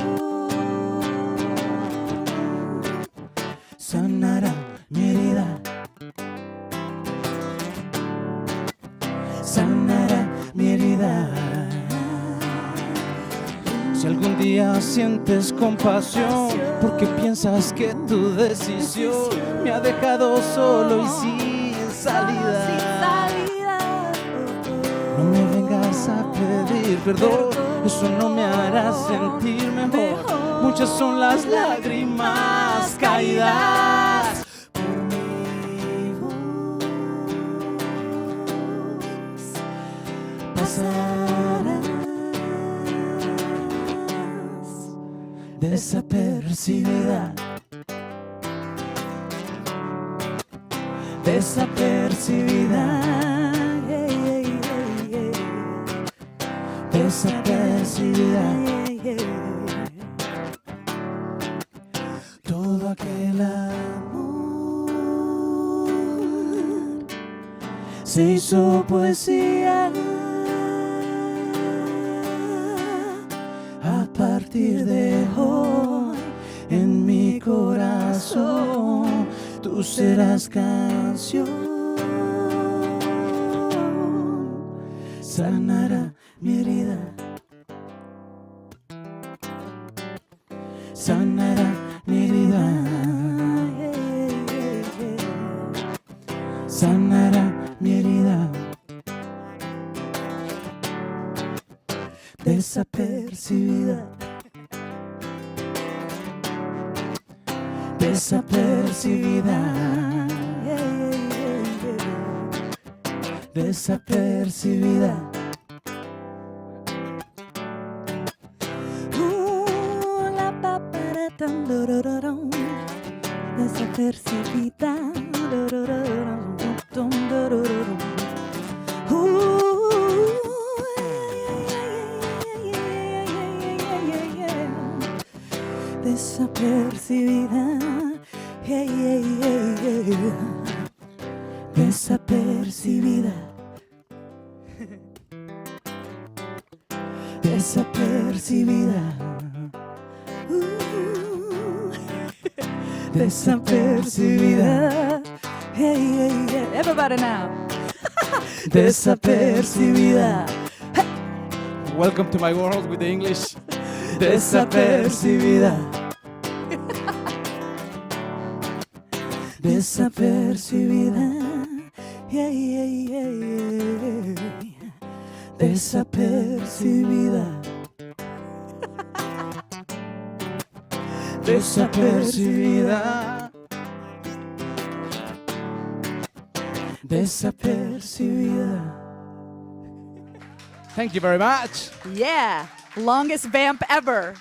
Sanará mi herida. Sanará mi herida. Si algún día sientes compasión porque piensas que tu decisión me ha dejado solo y sin salida, no me vengas a pedir perdón, eso no me hará sentir mejor. Muchas son las lágrimas caídas por mi voz. Pasarás desapercibida, desapercibida, desapercibida. Todo aquel amor se hizo poesía. A partir de hoy, en mi corazón, tú serás canción. Sanará mi herida. Sanará mi herida. Sanará mi herida. Desapercibida. Desapercibida. Desapercibida. La papara tan dororón. Desapercibida. Desapercibida, hey, hey, hey, hey. Desapercibida, desapercibida, desapercibida, hey, hey, hey. Everybody now. Desapercibida. Welcome to my world with the English. Desapercibida. Desapercibida. Yeah, yeah, yeah, yeah. Desapercibida. Desapercibida. Desapercibida. Thank you very much. Yeah, longest vamp ever.